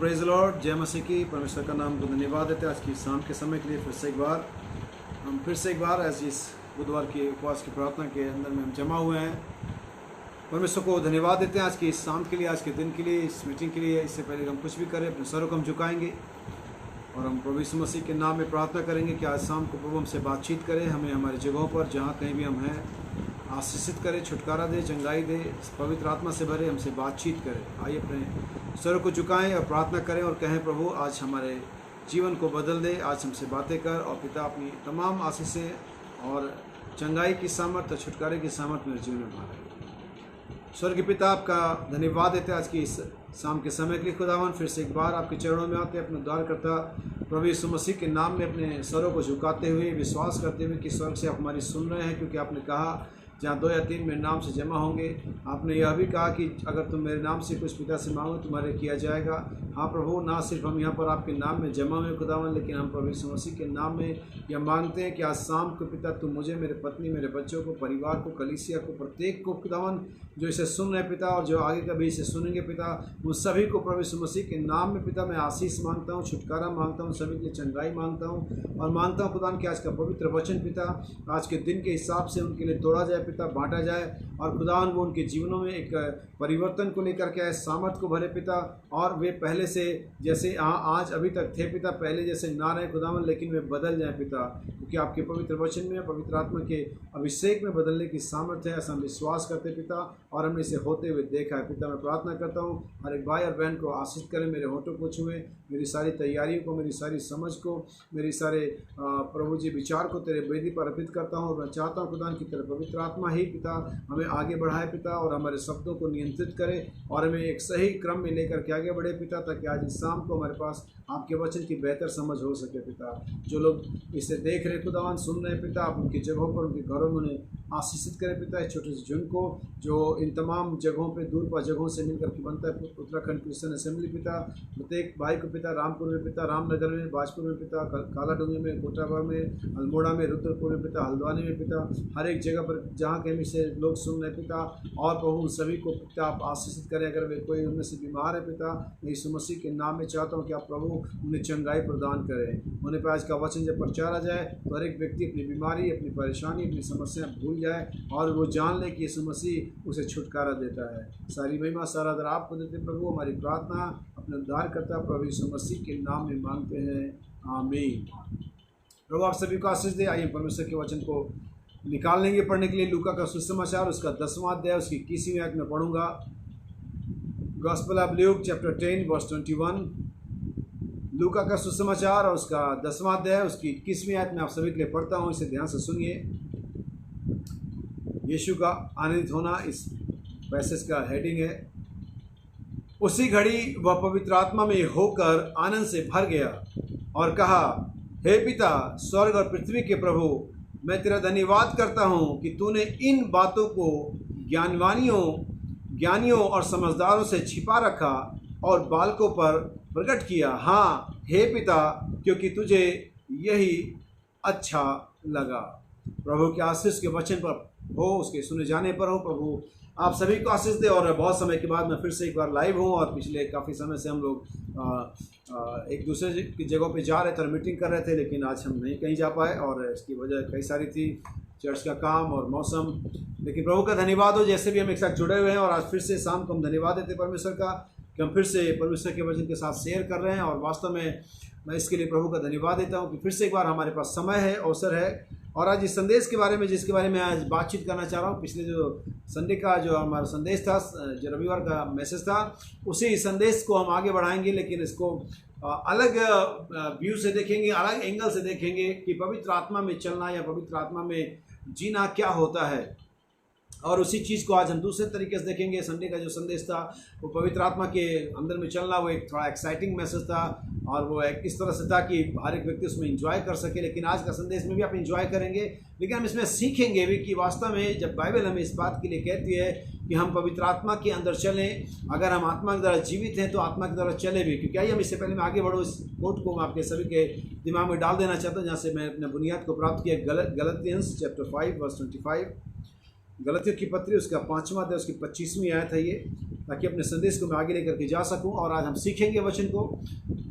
Praise Lord, जय मसीह की। परमेश्वर का नाम को धन्यवाद देते हैं आज की शाम के समय के लिए। हम फिर से एक बार ऐसे इस बुधवार की उपवास की प्रार्थना के अंदर में हम जमा हुए हैं। परमेश्वर को धन्यवाद देते हैं आज की इस शाम के लिए, आज के दिन के लिए, इस मीटिंग के लिए। इससे पहले हम कुछ भी करें, अपने सरों को हम झुकाएंगे और हम प्रभु यीशु मसीह के नाम में प्रार्थना करेंगे कि आज शाम को प्रभु हमसे बातचीत करें, हमें हमारी जगहों पर जहाँ कहीं भी हम हैं आशीषित करे, छुटकारा दे, चंगाई दे, पवित्र आत्मा से भरे, हमसे बातचीत करें। आइए अपने सरों को झुकाएं और प्रार्थना करें और कहें, प्रभु आज हमारे जीवन को बदल दे, आज हमसे बातें कर और पिता अपनी तमाम आशीषें और चंगाई की सामर्थ और छुटकारे की सामर्थ मेरे जीवन में भर। स्वर्गीय पिता, आपका धन्यवाद देते हैं आज की इस शाम के समय के लिए। खुदावन फिर से एक बार आपके चरणों में आते, अपने उद्धारकर्ता प्रभु यीशु मसीह के नाम में अपने सरों को झुकाते हुए, विश्वास करते हुए कि स्वर्ग से आप हमारी सुन रहे हैं, क्योंकि आपने कहा जहाँ 2 या 3 मेरे नाम से जमा होंगे। आपने यह भी कहा कि अगर तुम मेरे नाम से कुछ पिता से मांगो तुम्हारे किया जाएगा। हाँ प्रभु, ना सिर्फ हम यहाँ पर आपके नाम में जमा हुए खुदावन, लेकिन हम प्रभु यीशु मसीह के नाम में यह मांगते हैं कि आज शाम को पिता तुम मुझे, मेरे पत्नी, मेरे बच्चों को, परिवार को, कलीसिया को, प्रत्येक को खुदावन जो इसे सुन रहे पिता और जो आगे कभी इसे सुनेंगे पिता, उन सभी को प्रभु यीशु मसीह के नाम में पिता मैं आशीष मांगता हूँ, छुटकारा मांगता हूँ, सभी के लिए चंगाई मांगता हूँ और मांगता हूँ खुदावन कि आज का पवित्र वचन पिता आज के दिन के हिसाब से उनके लिए तोड़ा जाए पिता, बांटा जाए और खुदावन वो उनके जीवनों में एक परिवर्तन को लेकर के आए, सामर्थ को भरे पिता, और वे पहले से जैसे आज अभी तक थे पिता, पहले जैसे ना रहे खुदावन, लेकिन वे बदल जाए पिता, क्योंकि आपके पवित्र वचन में, पवित्र आत्मा के अभिषेक में बदलने की सामर्थ्य है। ऐसा हम विश्वास करते पिता और हमने इसे होते हुए देखा है पिता। मैं प्रार्थना करता हूँ हर एक भाई और बहन को आशीष करें, मेरे होठों को छुए, मेरी सारी तैयारियों को, मेरी सारी समझ को, मेरी सारे प्रभु जी विचार को तेरे वेदी पर अर्पित करता हूँ। और मैं चाहता हूँ खुदा की तेरे पवित्र आत्मा ही पिता हमें आगे बढ़ाए पिता और हमारे शब्दों को नियंत्रित करे और हमें एक सही क्रम में लेकर के आगे बढ़े पिता, ताकि आज इस शाम को हमारे पास आपके वचन की बेहतर समझ हो सके पिता। जो लोग इसे देख रहे खुदावन, सुन रहे पिता, आप उनकी जगहों पर, उनके घरों में उन्हें आशीषित करें पिता। इस छोटे से झुंड को जो इन तमाम जगहों पे, दूर पर जगहों से मिलकर के बनता है उत्तराखंड क्रिश्चियन असेंबली पिता, प्रत्येक भाई को पिता, रामपुर में पिता, रामनगर में, बाजपुर में पिता, कालाडूंगी में, कोटाबा में, अल्मोड़ा में, रुद्रपुर में पिता, हल्द्वानी में पिता, हर एक जगह पर जहाँ कहीं से लोग सुन रहे पिता, और प्रभु उन सभी को पिता आप आशीषित करें। अगर वे कोई उनमें से बीमार है पिता, मैं यीशु मसीह के नाम में चाहता हूँ कि आप प्रभु उन्हें चंगाई प्रदान करें। उन्हें पर आज का वचन जब प्रचारा जाए तो हर एक व्यक्ति अपनी बीमारी, अपनी परेशानी, अपनी समस्या भूल जाए और वो जान ले कि यीशु मसीह उसे छुटकारा देता है। सारी महिमा, सारा आदर आपको देते प्रभु। हमारी प्रार्थना अपने उद्धारकर्ता प्रभु यीशु मसीह के नाम में मांगते हैं, आमीन। प्रभु आप सभी को आशीष दे। आइए परमेश्वर के वचन को निकाल लेंगे पढ़ने के लिए। लूका का सुसमाचार उसका 10वां अध्याय उसकी 21वीं आयत में पढ़ूंगा। Gospel of Luke chapter 10 verse 21। लूका का सुसमाचार और उसका 10वां अध्याय उसकी 21वीं आयत में आप सभी के लिए पढ़ता हूँ, इसे ध्यान से सुनिए। यीशु का आनंदित होना इस पैसेज का हेडिंग है। उसी घड़ी वह पवित्र आत्मा में होकर आनंद से भर गया और कहा, हे पिता, स्वर्ग और पृथ्वी के प्रभु, मैं तेरा धन्यवाद करता हूँ कि तूने इन बातों को ज्ञानियों और समझदारों से छिपा रखा और बालकों पर प्रकट किया। हाँ हे पिता, क्योंकि तुझे यही अच्छा लगा। प्रभु के आशीष के वचन पर हो, उसके सुने जाने पर हो। प्रभु आप सभी को आशीष दे। और बहुत समय के बाद मैं फिर से एक बार लाइव हूँ और पिछले काफ़ी समय से हम लोग एक दूसरे की जगहों पे जा रहे थे और मीटिंग कर रहे थे, लेकिन आज हम नहीं कहीं जा पाए और इसकी वजह कई सारी थी, चर्च का काम और मौसम। लेकिन प्रभु का धन्यवाद हो, जैसे भी हम एक साथ जुड़े हुए हैं और आज फिर से शाम को हम धन्यवाद देते परमेश्वर का कि हम फिर से परमेश्वर के वचन के साथ शेयर कर रहे हैं। और वास्तव में मैं इसके लिए प्रभु का धन्यवाद देता हूँ कि फिर से एक बार हमारे पास समय है, अवसर है। और आज इस संदेश के बारे में, जिसके बारे में आज बातचीत करना चाह रहा हूँ, पिछले जो संडे का जो हमारा संदेश था, जो रविवार का मैसेज था, उसी संदेश को हम आगे बढ़ाएंगे, लेकिन इसको अलग व्यू से देखेंगे, अलग एंगल से देखेंगे कि पवित्र आत्मा में चलना या पवित्र आत्मा में जीना क्या होता है। और उसी चीज़ को आज हम दूसरे तरीके से देखेंगे। संडे का जो संदेश था वो पवित्र आत्मा के अंदर में चलना, वो एक थोड़ा एक्साइटिंग मैसेज था और वो एक इस तरह से था कि हर एक व्यक्ति उसमें एंजॉय कर सके। लेकिन आज का संदेश में भी आप एंजॉय करेंगे, लेकिन हम इसमें सीखेंगे भी कि वास्तव में जब बाइबल हमें इस बात के लिए कहती है कि हम पवित्र आत्मा के अंदर चलें, अगर हम आत्मा के द्वारा जीवित हैं तो आत्मा के द्वारा चले भी। क्योंकि आइए हम इससे पहले मैं आगे बढ़ूँ, इस कोट को मैं आपके सभी के दिमाग में डाल देना चाहता हूँ, जहाँ से मैं अपने बुनियाद को प्राप्त किया। गलतियंस चैप्टर 5 वर्स 25, गलतियों की पत्री उसका 5वां अध्याय उसकी 25वीं आयत है ये। ताकि अपने संदेश को मैं आगे लेकर के जा सकूं। और आज हम सीखेंगे वचन को,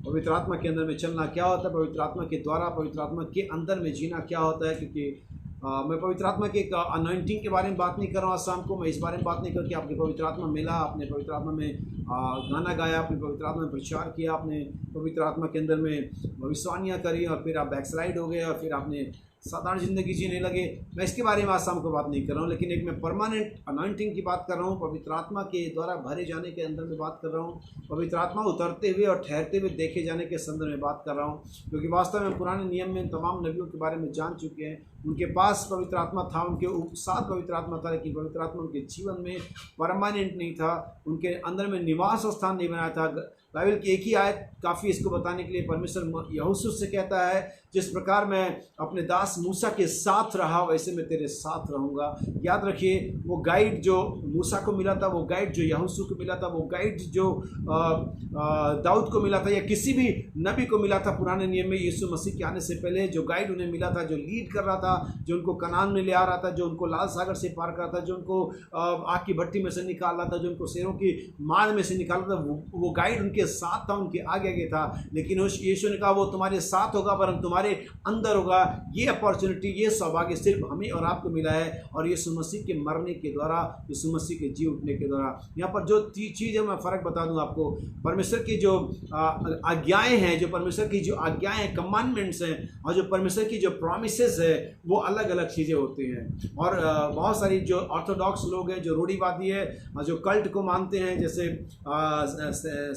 पवित्र आत्मा के अंदर में चलना क्या होता है, पवित्र आत्मा के द्वारा पवित्र आत्मा के अंदर में जीना क्या होता है। क्योंकि मैं पवित्र आत्मा के एक अनॉइंटिंग के बारे में बात नहीं कर रहा हूँ आज शाम को। मैं इस बारे में बात नहीं करके आपके पवित्र आत्मा मिला, आपने पवित्र आत्मा में गाना गाया, आपने पवित्र आत्मा में प्रचार किया, आपने पवित्र आत्मा के अंदर में भविष्यवाणियाँ करी और फिर आप बैकस्लाइड हो गए और फिर आपने साधारण ज़िंदगी जीने लगे। मैं इसके बारे में आज शाम को बात नहीं कर रहा हूँ, लेकिन एक मैं परमानेंट अनॉइंटिंग की बात कर रहा हूँ, पवित्र आत्मा के द्वारा भरे जाने के अंदर में बात कर रहा हूँ, पवित्र आत्मा उतरते हुए और ठहरते हुए देखे जाने के संदर्भ में बात कर रहा हूँ। क्योंकि वास्तव में पुराने नियम में तमाम नबियों के बारे में जान चुके हैं, उनके पास पवित्र आत्मा था, उनके साथ पवित्र आत्मा था, लेकिन पवित्र आत्मा उनके जीवन में परमानेंट नहीं था, उनके अंदर में निवास स्थान नहीं बनाया था। बाइबल की एक ही आयत काफ़ी इसको बताने के लिए। परमेश्वर यहोशू से कहता है, जिस प्रकार मैं अपने दास मूसा के साथ रहा वैसे मैं तेरे साथ रहूँगा। याद रखिए, वो गाइड जो मूसा को मिला था, वो गाइड जो यहोशू को मिला था, वो गाइड जो दाऊद को मिला था या किसी भी नबी को मिला था पुराने नियम में, यीशु मसीह के आने से पहले जो गाइड उन्हें मिला था, जो लीड कर रहा था, जो उनको कनान में ले आ रहा था, जो उनको लाल सागर से पार कर रहा था, जो उनको आग की भट्टी में से निकाल रहा था, जो उनको शेरों की मार में से निकाल रहा था, वो गाइड उनके साथ था, उनके आगे आगे था। लेकिन उस यीशु ने कहा वो तुम्हारे साथ होगा पर हम तुम्हारे अंदर होगा। ये अपॉर्चुनिटी, ये सौभाग्य सिर्फ हमें और आपको मिला है, और यीशु मसीह के मरने के द्वारा, यीशु मसीह के जी उठने के द्वारा। यहाँ पर जो चीज़ है मैं फ़र्क बता दूँ आपको। परमेश्वर की जो आज्ञाएं हैं, जो परमेश्वर की जो आज्ञाएं हैं, कमांडमेंट्स हैं, और जो परमेश्वर की जो प्रॉमिसेस है, वो अलग अलग चीज़ें होती हैं। और बहुत सारी जो ऑर्थोडॉक्स लोग हैं, जो रूढ़िवादी है, जो कल्ट को मानते हैं, जैसे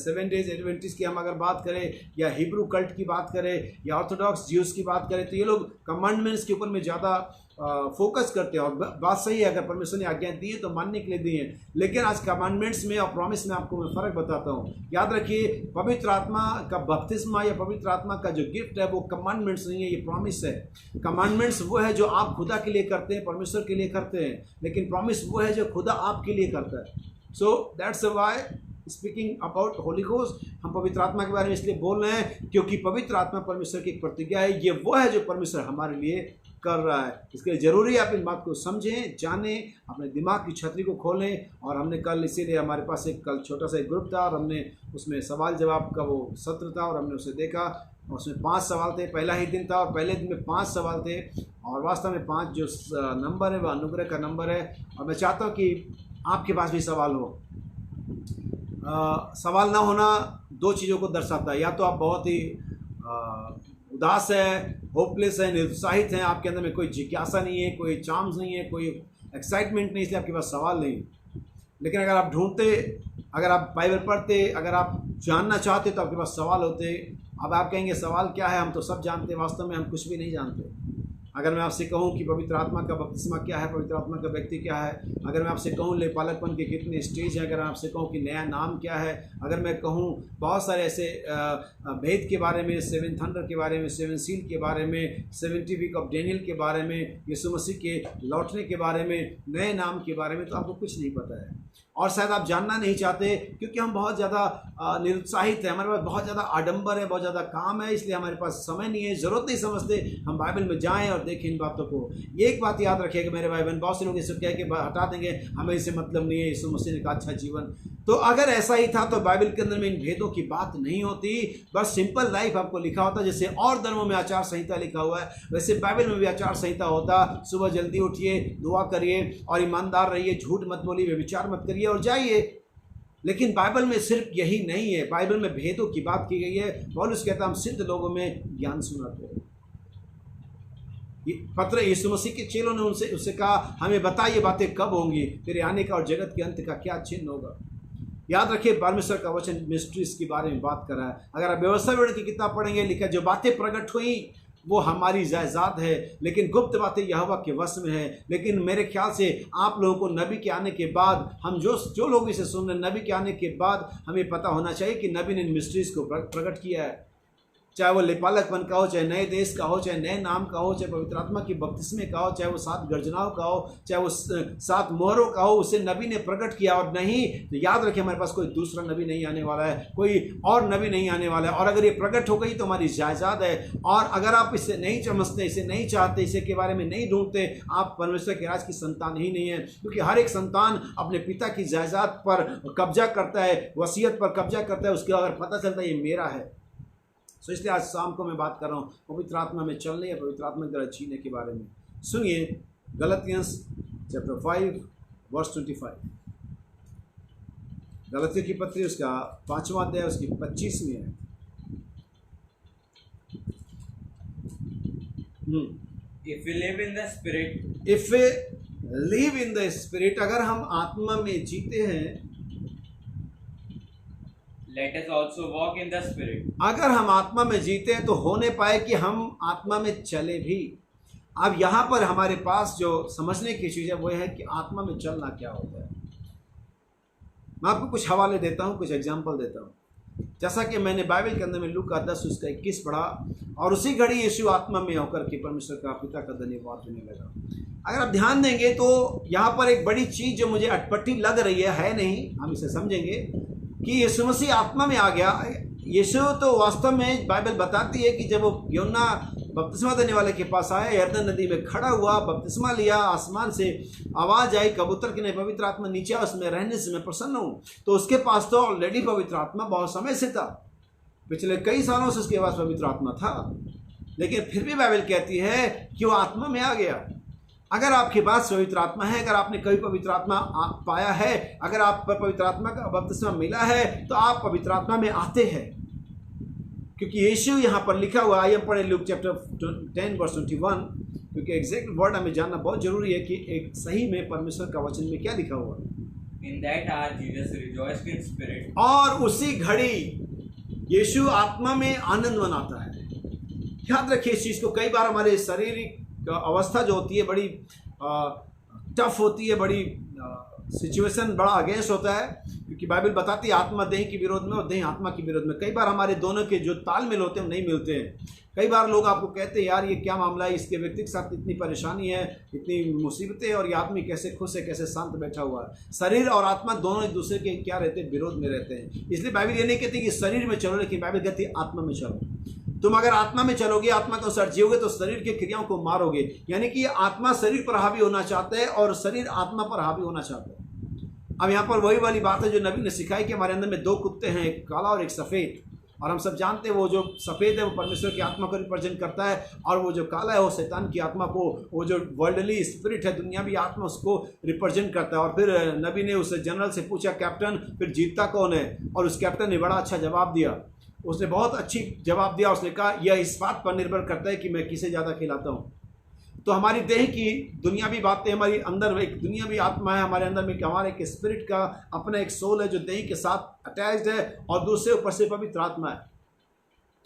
7 डेज एडवेंटिस्ट की हम अगर बात करें, या हिब्रू कल्ट की बात करें, या ऑर्थोडॉक्स ज्यूज की बात करें, तो ये लोग कमांडमेंट्स के ऊपर में ज़्यादा फोकस करते हैं। और बात सही है, अगर परमेश्वर ने आज्ञाएं दी है तो मानने के लिए दी हैं। लेकिन आज कमांडमेंट्स में और प्रॉमिस में आपको मैं फ़र्क बताता हूँ। याद रखिए, पवित्र आत्मा का बपतिस्मा या पवित्र आत्मा का जो गिफ्ट है वो कमांडमेंट्स नहीं है, ये प्रॉमिस है। कमांडमेंट्स वो है जो आप खुदा के लिए करते हैं, परमेश्वर के लिए करते हैं, लेकिन प्रॉमिस वो है जो खुदा आपके लिए करता है। So that's why speaking about Holi ghost, हम पवित्र आत्मा के बारे में इसलिए बोल रहे हैं क्योंकि पवित्र आत्मा परमेश्वर की एक प्रतिज्ञा है। ये वो है जो परमेश्वर हमारे लिए कर रहा है। इसके लिए ज़रूरी है आप इन बात को समझें, जानें, अपने दिमाग की छतरी को खोलें। और हमने कल इसीलिए हमारे पास एक कल छोटा सा एक ग्रुप था और हमने उसमें सवाल जवाब का वो सत्र था और हमने उसे देखा। उसमें 5 सवाल थे, पहला ही दिन था और पहले दिन में 5 सवाल थे। और वास्तव में 5 जो नंबर है वह अनुग्रह का नंबर है। और मैं चाहता हूँ कि आपके पास भी सवाल हो। सवाल ना होना 2 चीज़ों को दर्शाता है। या तो आप बहुत ही उदास है, होपलेस है, निरुत्साहित हैं, आपके अंदर में कोई जिज्ञासा नहीं है, कोई चार्म्स नहीं है, कोई एक्साइटमेंट नहीं, इसलिए आपके पास सवाल नहीं। लेकिन अगर आप ढूंढते, अगर आप बाइबल पढ़ते, अगर आप जानना चाहते तो आपके पास सवाल होते। अब आप कहेंगे सवाल क्या है, हम तो सब जानते हैं। वास्तव में हम कुछ भी नहीं जानते। अगर मैं आपसे कहूं कि पवित्र आत्मा का बपतिस्मा क्या है, पवित्र आत्मा का व्यक्ति क्या है, अगर मैं आपसे कहूं लेपालकपन के कितने स्टेज हैं, अगर मैं आपसे कहूं कि नया नाम क्या है, अगर मैं कहूं बहुत सारे ऐसे भेद के बारे में, 7 थंडर के बारे में, 7 सील के बारे में, 70 वीक ऑफ डेनियल के बारे में, यीशु मसीह के लौटने के बारे में, नए नाम के बारे में, तो आपको कुछ नहीं पता है। और शायद आप जानना नहीं चाहते क्योंकि हम बहुत ज़्यादा निरुत्साहित हैं, हमारे पास बहुत ज़्यादा आडंबर है, बहुत ज़्यादा काम है, इसलिए हमारे पास समय नहीं है, ज़रूरत नहीं समझते हम बाइबल में जाएं और देखें इन बातों को। ये एक बात याद रखिएगा मेरे भाई बहन, बहुत से लोग इसे कह के हटा देंगे, हमें इससे मतलब नहीं है, यीशु मसीह ने कहा अच्छा जीवन। तो अगर ऐसा ही था तो बाइबल के अंदर में इन भेदों की बात नहीं होती, बस सिंपल लाइफ आपको लिखा होता। जैसे और धर्मों में आचार संहिता लिखा हुआ है, वैसे बाइबल में भी आचार संहिता होता। सुबह जल्दी उठिए, दुआ करिए और ईमानदार रहिए, झूठ मत बोलिए, व्यभिचार मत करिए और जाइए। लेकिन बाइबल में सिर्फ यही नहीं है, बाइबल में भेदों की बात की गई है। पौलुस कहता है हम सिद्ध लोगों में ज्ञान सुनाते हैं। पत्र यीशु मसीह के चेलों ने उससे कहा हमें बता ये बातें कब होंगी, तेरे आने का और जगत के अंत का क्या चिन्ह होगा। याद रखिए परमेश्वर का वचन मिस्ट्रीज के बारे में बात कर रहा है। अगर आप व्यवस्था विवरण की किताब पढ़ेंगे, लिखा जो बातें प्रकट हुई वो हमारी जायदाद है, लेकिन गुप्त बातें यहोवा के वश में है। लेकिन मेरे ख्याल से आप लोगों को नबी के आने के बाद, हम जो लोग इसे सुन रहे हैं, नबी के आने के बाद हमें पता होना चाहिए कि नबी ने मिस्ट्रीज को प्रकट किया है। चाहे वो लेपालकपन का हो, चाहे नए देश का हो, चाहे नए नाम का हो, चाहे पवित्र आत्मा की बपतिस्मे का हो, चाहे वो 7 गर्जनाओं का हो, चाहे वो 7 मोहरों का हो, उसे नबी ने प्रकट किया। और नहीं तो याद रखें, हमारे पास कोई दूसरा नबी नहीं आने वाला है, कोई और नबी नहीं आने वाला है। और अगर ये प्रकट हो गई तो हमारी जायदाद है। और अगर आप इसे नहीं समझते, इसे नहीं चाहते, इसे के बारे में नहीं ढूंढते, आप परमेश्वर के राज की संतान ही नहीं है। क्योंकि हर एक संतान अपने पिता की जायदाद पर कब्जा करता है, वसीयत पर कब्जा करता है, उसके अगर पता चलता है ये मेरा है। सो इसलिए आज शाम को मैं बात कर रहा हूँ पवित्र आत्मा में चलने या पवित्र आत्मा के द्वारा जीने के बारे में। सुनिए गलतियंस चैप्टर 5 वर्स 25। गलतियों की पत्री उसका 5वां अध्याय उसकी 25वीं है। If we live in the spirit, if way live in the spirit, अगर हम आत्मा में जीते हैं, let us also walk in the spirit. अगर हम आत्मा में जीते हैं तो होने पाए कि हम आत्मा में चले भी। अब यहाँ पर हमारे पास जो समझने की चीज़ है वो है कि आत्मा में चलना क्या होता है। मैं आपको कुछ हवाले देता हूँ, कुछ एग्जाम्पल देता हूँ। जैसा कि मैंने बाइबल के अंदर में लूका 10 उसका 21 पढ़ा, और उसी घड़ी यीशु आत्मा में होकर के परमेश्वर का पिता का धन्यवाद देने लगा। अगर आप ध्यान देंगे तो यहाँ पर एक बड़ी चीज़ जो मुझे अटपटी लग रही है नहीं, हम इसे समझेंगे कि यीशु मसीह आत्मा में आ गया। यीशु तो वास्तव में बाइबल बताती है कि जब वो यूहन्ना बपतिस्मा देने वाले के पास आया, यरदन नदी में खड़ा हुआ, बपतिस्मा लिया, आसमान से आवाज़ आई कबूतर की नहीं, पवित्र आत्मा नीचे उसमें रहने से मैं प्रसन्न हूँ। तो उसके पास तो ऑलरेडी पवित्र आत्मा बहुत समय से था, पिछले कई सालों से उसके पास पवित्र आत्मा था, लेकिन फिर भी बाइबल कहती है कि वो आत्मा में आ गया। अगर आपके पास पवित्र आत्मा है, अगर आपने कभी पवित्र आत्मा पाया है, अगर आप पर पवित्र आत्मा का बपतिस्मा मिला है, तो आप पवित्र आत्मा में आते हैं। क्योंकि यीशु यहाँ पर लिखा हुआ, आइए पढ़े लूक चैप्टर 10 वर्स 21, क्योंकि एग्जैक्ट वर्ड हमें जानना बहुत जरूरी है कि एक सही में परमेश्वर का वचन में क्या लिखा हुआ। In that hour Jesus rejoiced in spirit. और उसी घड़ी यीशु आत्मा में आनंद मनाता है। याद रखिए इस चीज़ को, कई बार हमारे शारीरिक अवस्था जो होती है बड़ी टफ होती है, बड़ी सिचुएशन बड़ा अगेंस्ट होता है, क्योंकि बाइबल बताती है आत्मा देह के विरोध में और देह आत्मा के विरोध में। कई बार हमारे दोनों के जो तालमेल होते हैं वो नहीं मिलते हैं। कई बार लोग आपको कहते हैं यार ये क्या मामला है, इसके व्यक्ति के साथ इतनी परेशानी है, इतनी मुसीबतें, और ये आदमी कैसे खुश है, कैसे शांत बैठा हुआ है। शरीर और आत्मा दोनों एक दूसरे के क्या रहते हैं, विरोध में रहते हैं। इसलिए बाइबल ये नहीं कहती कि शरीर में चलो, लेकिन बाइबल कहती है आत्मा में चलो। तुम अगर आत्मा में चलोगे, आत्मा के अनुसार जियोगे, तो शरीर की क्रियाओं को मारोगे। यानी कि आत्मा शरीर पर हावी होना चाहता है और शरीर आत्मा पर हावी होना चाहता है। अब यहाँ पर वही वाली बात है जो नबी ने सिखाई कि हमारे अंदर में 2 कुत्ते हैं, एक काला और एक सफ़ेद। और हम सब जानते हैं वो जो सफ़ेद है वो परमेश्वर की आत्मा को रिप्रेजेंट करता है, और वो जो काला है वो शैतान की आत्मा को, वो जो वर्ल्डली स्पिरिट है, दुनियावी आत्मा, उसको रिप्रेजेंट करता है। और फिर नबी ने उस जनरल से पूछा कैप्टन फिर जीतता कौन है, और उस कैप्टन ने बड़ा अच्छा जवाब दिया। उसने बहुत अच्छी जवाब दिया। उसने कहा यह इस बात पर निर्भर करता है कि मैं किसे ज़्यादा खिलाता हूँ। तो हमारी देह की दुनियावी बातें, हमारी अंदर एक दुनियावी आत्मा है हमारे अंदर में, कि हमारे एक स्पिरिट का अपना एक सोल है जो देह के साथ अटैच्ड है, और दूसरे ऊपर से पवित्र आत्मा है।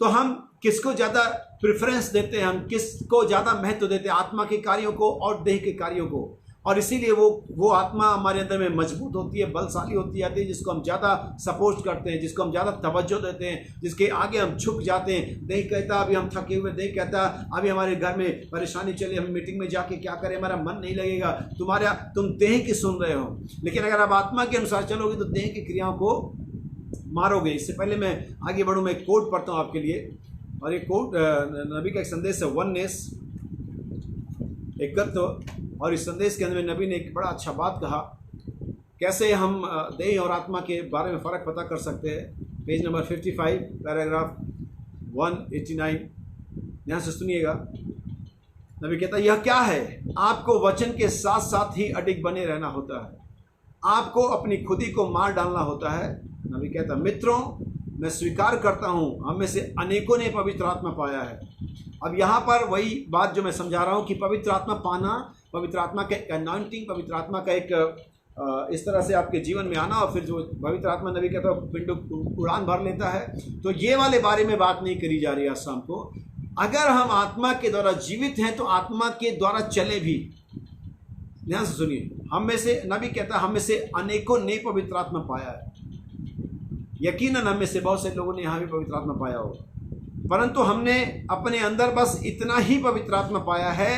तो हम किसको ज़्यादा प्रेफरेंस देते हैं, हम किसको ज़्यादा महत्व देते हैं, आत्मा के कार्यों को और देह के कार्यों को। और इसीलिए वो आत्मा हमारे अंदर में मजबूत होती है, बलशाली होती जाती है, जिसको हम ज़्यादा सपोर्ट करते हैं, जिसको हम ज़्यादा तवज्जो देते हैं, जिसके आगे हम झुक जाते हैं। देह कहता अभी हम थके हुए, देह कहता अभी हमारे घर में परेशानी चली, हम मीटिंग में जाके क्या करें, हमारा मन नहीं लगेगा। तुम देह की सुन रहे हो, लेकिन अगर आप आत्मा के अनुसार चलोगे तो देह की क्रियाओं को मारोगे। इससे पहले मैं आगे बढ़ूँ, मैं एक कोट पढ़ता हूँ आपके लिए, और एक कोट नबी का एक संदेश है, वननेस, एकत्व। और इस संदेश के अंदर नबी ने एक बड़ा अच्छा बात कहा, कैसे हम देह और आत्मा के बारे में फ़र्क पता कर सकते हैं। पेज नंबर 55 पैराग्राफ 189, यहाँ से सुनिएगा। नबी कहता है यह क्या है, आपको वचन के साथ साथ ही अडिग बने रहना होता है, आपको अपनी खुदी को मार डालना होता है। नबी कहता है मित्रों मैं स्वीकार करता हूँ हम में से अनेकों ने पवित्र आत्मा पाया है। अब यहाँ पर वही बात जो मैं समझा रहा हूँ कि पवित्र आत्मा पाना, पवित्र आत्मा का एक अनॉइंटिंग, पवित्र आत्मा का एक इस तरह से आपके जीवन में आना, और फिर जो पवित्र आत्मा नबी कहता है पिंड उड़ान भर लेता है। तो ये वाले बारे में बात नहीं करी जा रही आज शाम को। अगर हम आत्मा के द्वारा जीवित हैं तो आत्मा के द्वारा चले भी। ध्यान से सुनिए, हम में से, नबी कहता है हम में से अनेकों ने पवित्र आत्मा पाया है। यकीनन हम में से बहुत से लोगों ने यहाँ भी पवित्र आत्मा पाया होगा। परंतु हमने अपने अंदर बस इतना ही पवित्र आत्मा पाया है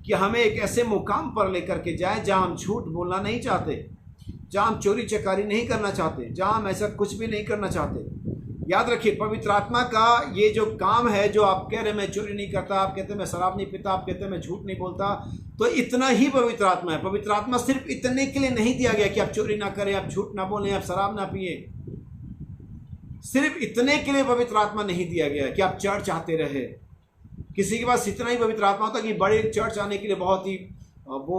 कि हमें एक ऐसे मुकाम पर लेकर के जाए जहां हम झूठ बोलना नहीं चाहते, जहां हम चोरी चकारी नहीं करना चाहते, जहां हम ऐसा कुछ भी नहीं करना चाहते। याद रखिए, पवित्र आत्मा का ये जो काम है, जो आप कह रहे मैं चोरी नहीं करता, आप कहते मैं शराब नहीं पीता, आप कहते मैं झूठ नहीं बोलता, तो इतना ही पवित्र आत्मा है। पवित्र आत्मा सिर्फ इतने के लिए नहीं दिया गया कि आप चोरी ना करें, आप झूठ ना बोलें, आप शराब ना पिए। सिर्फ इतने के लिए पवित्र आत्मा नहीं दिया गया कि आप चर्च आते रहे। किसी के पास इतना ही पवित्र आत्मा होता है कि बड़े चर्च आने के लिए बहुत ही वो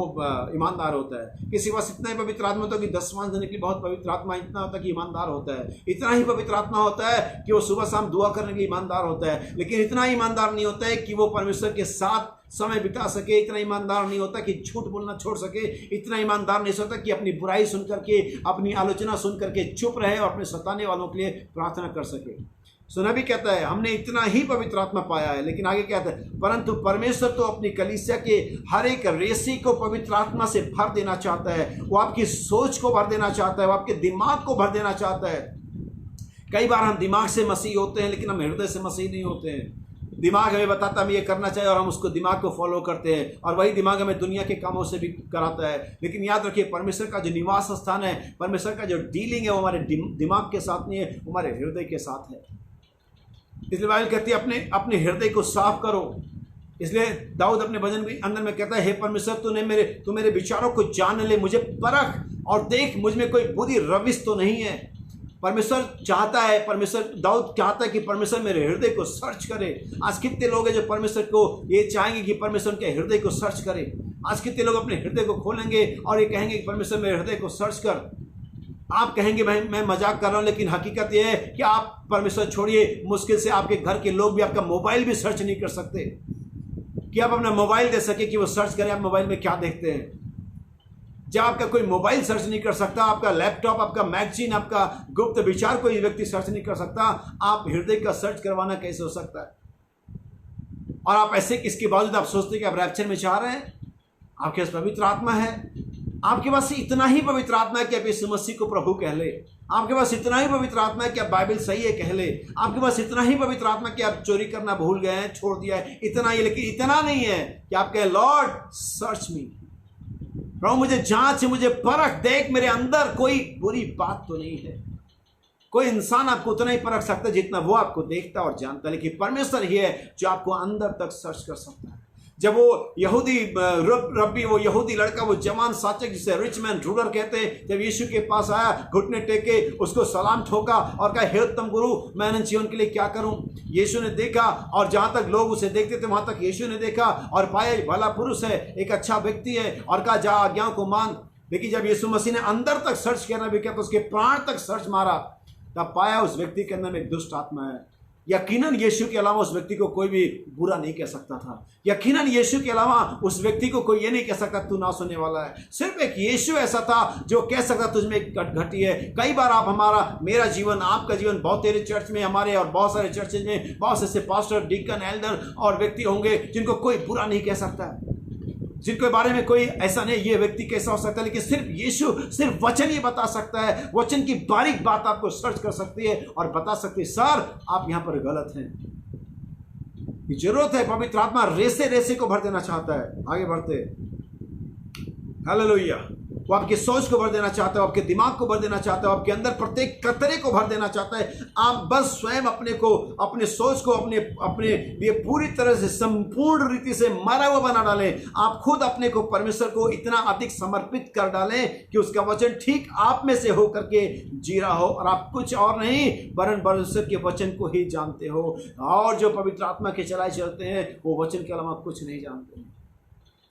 ईमानदार होता है। किसी के पास इतना ही पवित्र आत्मा होता है कि 10 देने के लिए बहुत पवित्र आत्मा इतना होता है कि ईमानदार होता है। इतना ही पवित्र आत्मा होता है कि वो सुबह शाम दुआ करने के लिए ईमानदार होता है, लेकिन इतना ईमानदार नहीं होता है कि वो परमेश्वर के साथ समय बिता सके। इतना ईमानदार नहीं होता कि झूठ बोलना छोड़ सके। इतना ईमानदार नहीं होता कि अपनी बुराई सुन करके, अपनी आलोचना सुन करके चुप रहे और अपने सताने वालों के लिए प्रार्थना कर सके। सुना भी कहता है हमने इतना ही पवित्र आत्मा पाया है, लेकिन आगे कहता है परंतु परमेश्वर तो अपनी कलीसिया के हर एक रेसी को पवित्र आत्मा से भर देना चाहता है। वो आपकी सोच को भर देना चाहता है, वो आपके दिमाग को भर देना चाहता है। कई बार हम दिमाग से मसीह होते हैं, लेकिन हम हृदय से मसीह नहीं होते हैं। दिमाग हमें बताता है हमें ये करना चाहिए और हम उसको दिमाग को फॉलो करते हैं, और वही दिमाग हमें दुनिया के कामों से भी कराता है। लेकिन याद रखिए, परमेश्वर का जो निवास स्थान है, परमेश्वर का जो डीलिंग है, वो हमारे दिमाग के साथ नहीं है, वो हमारे हृदय के साथ है। इसलिए बाइबल कहती है अपने हृदय को साफ करो। इसलिए दाऊद अपने भजन भी अंदर में कहता है, हे परमेश्वर तू मेरे विचारों को जान ले, मुझे परख और देख मुझ में कोई बुरी रविश तो नहीं है। परमेश्वर चाहता है, दाऊद चाहता है कि परमेश्वर मेरे हृदय को सर्च करे। आज कितने लोग हैं जो परमेश्वर को ये चाहेंगे कि परमेश्वर के हृदय को सर्च करे। आज कितने लोग अपने हृदय को खोलेंगे और ये कहेंगे कि परमेश्वर मेरे हृदय को सर्च कर। आप कहेंगे भाई मैं मजाक कर रहा हूं, लेकिन हकीकत यह है कि आप परमेश्वर छोड़िए, मुश्किल से आपके घर के लोग भी आपका मोबाइल भी सर्च नहीं कर सकते कि आप अपना मोबाइल दे सके कि वो सर्च करें आप मोबाइल में क्या देखते हैं। जब आपका कोई मोबाइल सर्च नहीं कर सकता, आपका लैपटॉप, आपका मैगजीन, आपका गुप्त विचार कोई व्यक्ति सर्च नहीं कर सकता, आप हृदय का सर्च करवाना कैसे हो सकता है? और आप ऐसे इसके बावजूद आप सोचते हैं कि आप रैप्चर में चाह रहे हैं। आपके पास पवित्र आत्मा है, आपके पास इतना ही पवित्र आत्मा है कि आप यीशु मसीह को प्रभु कह ले। आपके पास इतना ही पवित्र आत्मा है कि आप बाइबल सही है कह ले। आपके पास इतना ही पवित्र आत्मा कि आप चोरी करना भूल गए हैं, छोड़ दिया है, इतना ही। लेकिन इतना नहीं है कि आप कहें लॉर्ड सर्च मी, प्रभु मुझे जांच, मुझे परख, देख मेरे अंदर कोई बुरी बात तो नहीं है। कोई इंसान आपको उतना ही परख सकता है जितना वो आपको देखता और जानता है, लेकिन परमेश्वर ही है जो आपको अंदर तक सर्च कर सकता है। जब वो यहूदी लड़का, वो जवान साचक जिसे रिच मैन रूलर कहते हैं, जब यीशु के पास आया, घुटने टेके, उसको सलाम ठोका और कहा हे उत्तम गुरु, मैं जीवन के लिए क्या करूं? यीशु ने देखा, और जहां तक लोग उसे देखते थे वहां तक यीशु ने देखा और पाया भला पुरुष है, एक अच्छा व्यक्ति है, और कहा जा आज्ञाओं को मान। लेकिन जब यीशु मसीह ने अंदर तक सर्च करना भी किया, तो उसके प्राण तक सर्च मारा, तब पाया उस व्यक्ति के अंदर में एक दुष्ट आत्मा है। यकीनन यीशु के अलावा उस व्यक्ति को कोई भी बुरा नहीं कह सकता था। यकीनन यीशु के अलावा उस व्यक्ति को कोई ये नहीं कह सकता तू ना सुनने वाला है। सिर्फ एक यीशु ऐसा था जो कह सकता तुझमें एक घटी है। कई बार आप मेरा जीवन, आपका जीवन, बहुत तेरे चर्च में, हमारे और बहुत सारे चर्चेज में बहुत ऐसे पास्टर, डीकन, एल्डर और व्यक्ति होंगे जिनको कोई बुरा नहीं कह सकता, जिनके बारे में कोई ऐसा नहीं ये व्यक्ति कैसा हो सकता है, लेकिन सिर्फ यीशु, सिर्फ वचन ही बता सकता है। वचन की बारीक बात आपको सर्च कर सकती है और बता सकती है सर आप यहां पर गलत हैं। जरूरत है, पवित्र आत्मा रेसे को भर देना चाहता है। आगे बढ़ते, हालेलुया। वो आपकी सोच को भर देना चाहता है, आपके दिमाग को भर देना चाहता है, आपके अंदर प्रत्येक कतरे को भर देना चाहता है। आप बस स्वयं अपने को, अपने सोच को अपने लिए पूरी तरह से संपूर्ण रीति से मरा हुआ बना डालें। आप खुद अपने को परमेश्वर को इतना अधिक समर्पित कर डालें कि उसका वचन ठीक आप में से होकर के जी रहा हो, और आप कुछ और नहीं वरन परमेश्वर के वचन को ही जानते हो। और जो पवित्र आत्मा के चलाए चलते हैं वो वचन के अलावा कुछ नहीं जानते हैं।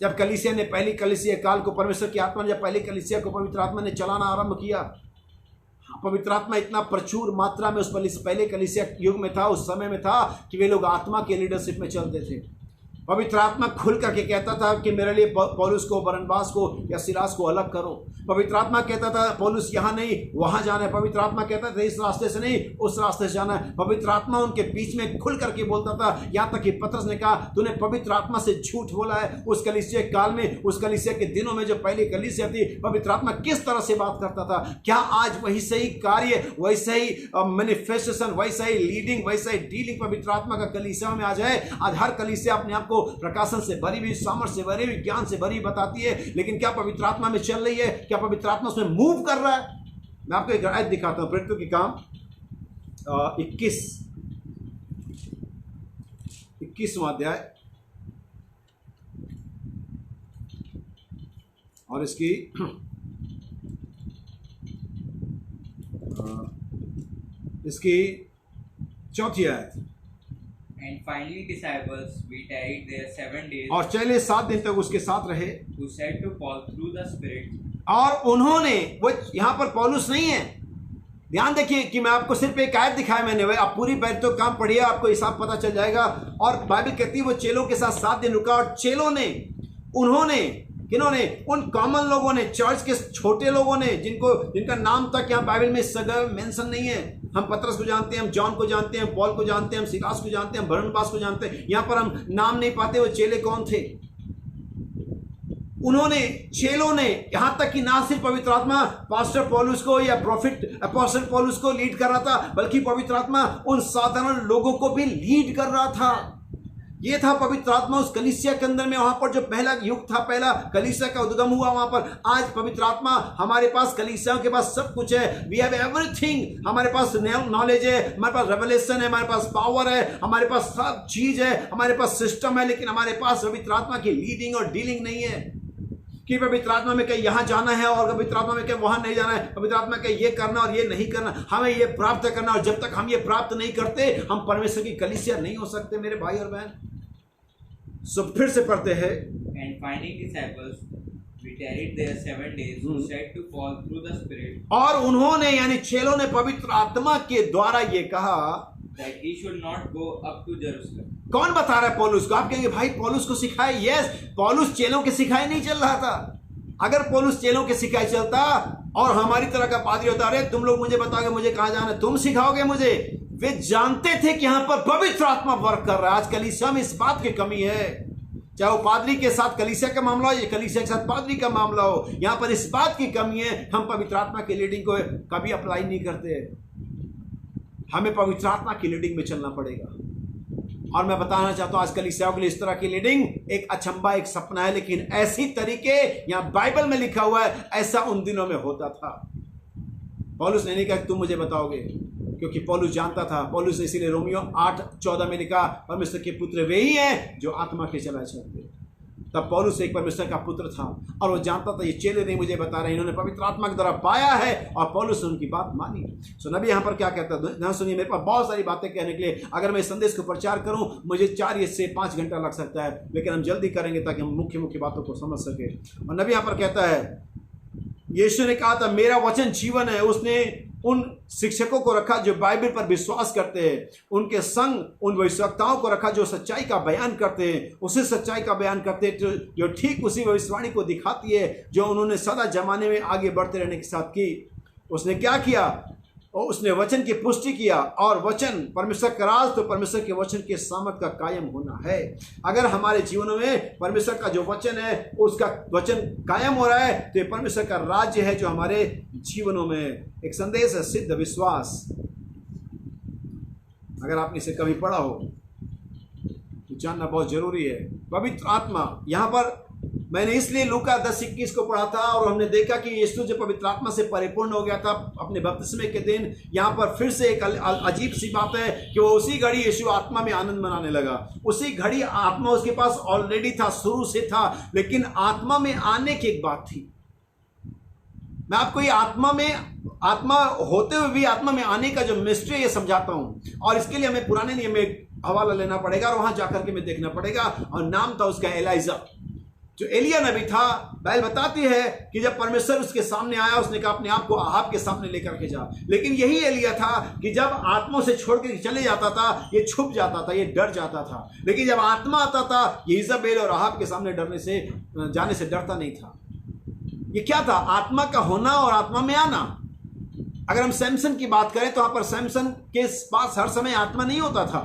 जब कलीसिया ने, पहली कलीसिया काल को परमेश्वर की आत्मा ने, जब पहली कलीसिया को पवित्र आत्मा ने चलाना आरंभ किया, पवित्र आत्मा इतना प्रचुर मात्रा में उस पहले कलीसिया युग में था, उस समय में था कि वे लोग आत्मा के लीडरशिप में चलते थे। पवित्र आत्मा खुल करके कहता था कि मेरे लिए पौलुस को, बरनबास को या सिलास को अलग करो। पवित्र आत्मा कहता था पौलुस यहाँ नहीं वहाँ जाना है। पवित्र आत्मा कहता था इस रास्ते से नहीं उस रास्ते से जाना है। पवित्र आत्मा उनके बीच में खुल करके बोलता था, यहाँ तक कि पतरस ने कहा तूने पवित्र आत्मा से झूठ बोला है। उस कलीसिया काल में, उस कलीसिया के दिनों में जो पहली कलीसिया थी, पवित्र आत्मा किस तरह से बात करता था। क्या आज वही सही कार्य, वैसा ही मैनिफेस्टेशन, वैसा ही लीडिंग, वैसा ही डीलिंग पवित्र आत्मा का कलीसिया में आज है? आज हर कलीसिया अपने आप को प्रकाशन से भरी हुई, सामर्थ से भरी हुई, ज्ञान से भरी बताती है, लेकिन क्या पवित्र आत्मा में चल रही है? क्या पवित्र आत्मा उसमें मूव कर रहा है? मैं आपको एक आयत दिखाता हूं, प्रेरितों के काम 21वां अध्याय और इसकी चौथी आयत। And finally disciples we tarried there 7 days, और चले 7 दिन तक उसके साथ रहे, who said to Paul through the Spirit, और उन्होंने, वो यहां पर पौलुस नहीं है, ध्यान देखिए कि मैं आपको सिर्फ एक आयत दिखाया मैंने, भाई आप पूरी बैठो काम पढ़िए, आपको हिसाब पता चल जाएगा। और बाइबल कहती है वो चेलों के साथ 7 दिन रुका, और चेलों ने, उन्होंने, किन्होंने? उन कॉमन लोगों ने, चर्च के छोटे लोगों ने, जिनका नाम तक यहाँ बाइबल में सगर मेंशन नहीं है। हम पतरस को जानते हैं, हम जॉन को जानते हैं, पॉल को जानते हैं, हम सिलास को जानते हैं, हम बरनबास को जानते हैं, यहाँ पर हम नाम नहीं पाते वो चेले कौन थे। उन्होंने, चेलों ने, यहां तक कि ना सिर्फ पवित्र आत्मा पास्टर पौलुस को या प्रॉफिट अपोस्टल पौलुस को लीड कर रहा था, बल्कि पवित्र आत्मा उन साधारण लोगों को भी लीड कर रहा था। ये था पवित्र आत्मा उस कलीसिया के अंदर में, वहां पर जो पहला युग था, पहला कलीसिया का उद्गम हुआ वहां पर। आज पवित्र आत्मा हमारे पास, कलीसियाओं के पास सब कुछ है, वी हैव एवरीथिंग। हमारे पास नॉलेज है, हमारे पास रेवलेशन है, हमारे पास पावर है, हमारे पास सब चीज है, हमारे पास सिस्टम है, लेकिन हमारे पास पवित्र आत्मा की लीडिंग और डीलिंग नहीं है कि पवित्र आत्मा में कहीं यहां जाना है और पवित्र आत्मा में कहीं वहां नहीं जाना है, पवित्र आत्मा के ये करना और ये नहीं करना, हमें ये प्राप्त करना। और जब तक हम ये प्राप्त नहीं करते, हम परमेश्वर की कलीसिया नहीं हो सकते मेरे भाई और बहन। सो फिर से पढ़ते हैं। and finding disciples we tarried there 7 days, who said to Paul through the Spirit, और उन्होंने, यानी चेलों ने पवित्र आत्मा के द्वारा ये कहा that he should not go up to Jerusalem. कौन बता रहा है पौलुस को? आप कहेंगे भाई पौलुस को सिखाए। यस, पौलुस चेलों के सिखाए नहीं चल रहा था। अगर पौलुस चेलों के सिखाए चलता और हमारी तरह का पादरी होता, अरे तुम लोग मुझे बताओगे मुझे कहां जाना है, तुम सिखाओगे मुझे। वे जानते थे कि यहां पर पवित्र आत्मा वर्क कर रहा है। आज कलीसिया में इस बात की कमी है, चाहे वो पादरी के साथ कलीसिया का मामला हो या कलीसिया के साथ पादरी का मामला हो, यहां पर इस बात की कमी है, हम पवित्र आत्मा की लीडिंग को कभी अप्लाई नहीं करते। हमें पवित्र आत्मा की लीडिंग में चलना पड़ेगा। और मैं बताना चाहता हूं आज कलीसियाओं के लिए इस तरह की लीडिंग एक अचंबा, एक सपना है, लेकिन ऐसी तरीके यहां बाइबल में लिखा हुआ है, ऐसा उन दिनों में होता था। पौलुस ने नहीं कहा तुम मुझे बताओगे, क्योंकि पौलुस जानता था। पौलुस ने इसीलिए रोमियो 8:14 में लिखा, परमेश्वर के पुत्र वे ही हैं जो आत्मा के चलाए चलते। तब पौलुस एक परमेश्वर का पुत्र था और वो जानता था ये चेले नहीं मुझे बता रहे, इन्होंने पवित्र आत्मा के द्वारा पाया है, और पौलुस ने उनकी बात मानी। सो नबी यहाँ पर क्या कहता है, ध्यान सुनिए, मेरे पास बहुत सारी बातें कहने के लिए, अगर मैं इस संदेश को प्रचार करूं मुझे 4 से 5 घंटा लग सकता है, लेकिन हम जल्दी करेंगे ताकि हम मुख्य मुख्य बातों को समझ सके। और नबी यहाँ पर कहता है, यीशु ने कहा था मेरा वचन जीवन है। उसने उन शिक्षकों को रखा जो बाइबल पर विश्वास करते हैं, उनके संग उन भविष्यवक्ताओं को रखा जो सच्चाई का बयान करते हैं, उसी सच्चाई का बयान करते हैं जो ठीक उसी भविष्यवाणी को दिखाती है जो उन्होंने सदा जमाने में आगे बढ़ते रहने के साथ की। उसने क्या किया? और उसने वचन की पुष्टि किया, और वचन परमेश्वर का राज तो परमेश्वर के वचन के सामर्थ का कायम होना है। अगर हमारे जीवनों में परमेश्वर का जो वचन है उसका वचन कायम हो रहा है तो ये परमेश्वर का राज्य है जो हमारे जीवनों में एक संदेश है, सिद्ध विश्वास। अगर आपने इसे कभी पढ़ा हो तो जानना बहुत जरूरी है। पवित्र आत्मा, यहां पर मैंने इसलिए लूका 10:21 को पढ़ा था और हमने देखा कि यीशु जो पवित्र आत्मा से परिपूर्ण हो गया था अपने बपतिस्मे के दिन, यहाँ पर फिर से एक अजीब सी बात है कि वो उसी घड़ी यीशु आत्मा में आनंद मनाने लगा। उसी घड़ी आत्मा उसके पास ऑलरेडी था, शुरू से था, लेकिन आत्मा में आने की एक बात थी। मैं आपको ये आत्मा होते हुए भी आत्मा में आने का जो मिस्ट्री है ये समझाता हूं, और इसके लिए हमें पुराने नियम में हवाला लेना पड़ेगा और वहां जाकर के हमें देखना पड़ेगा। और नाम था उसका एलाइजा। जो एलिया नबी था, बाइबल बताती है कि जब परमेश्वर उसके सामने आया, उसने कहा अपने आप को आहाब के सामने लेकर के जा। लेकिन यही एलिया था कि जब आत्मा से छोड़ के चले जाता था, ये छुप जाता था, ये डर जाता था। लेकिन जब आत्मा आता था, ये इजबेल और आहाब के सामने जाने से डरता नहीं था। ये क्या था? आत्मा का होना और आत्मा में आना। अगर हम सैमसन की बात करें तो वहां पर सैमसन के पास हर समय आत्मा नहीं होता था।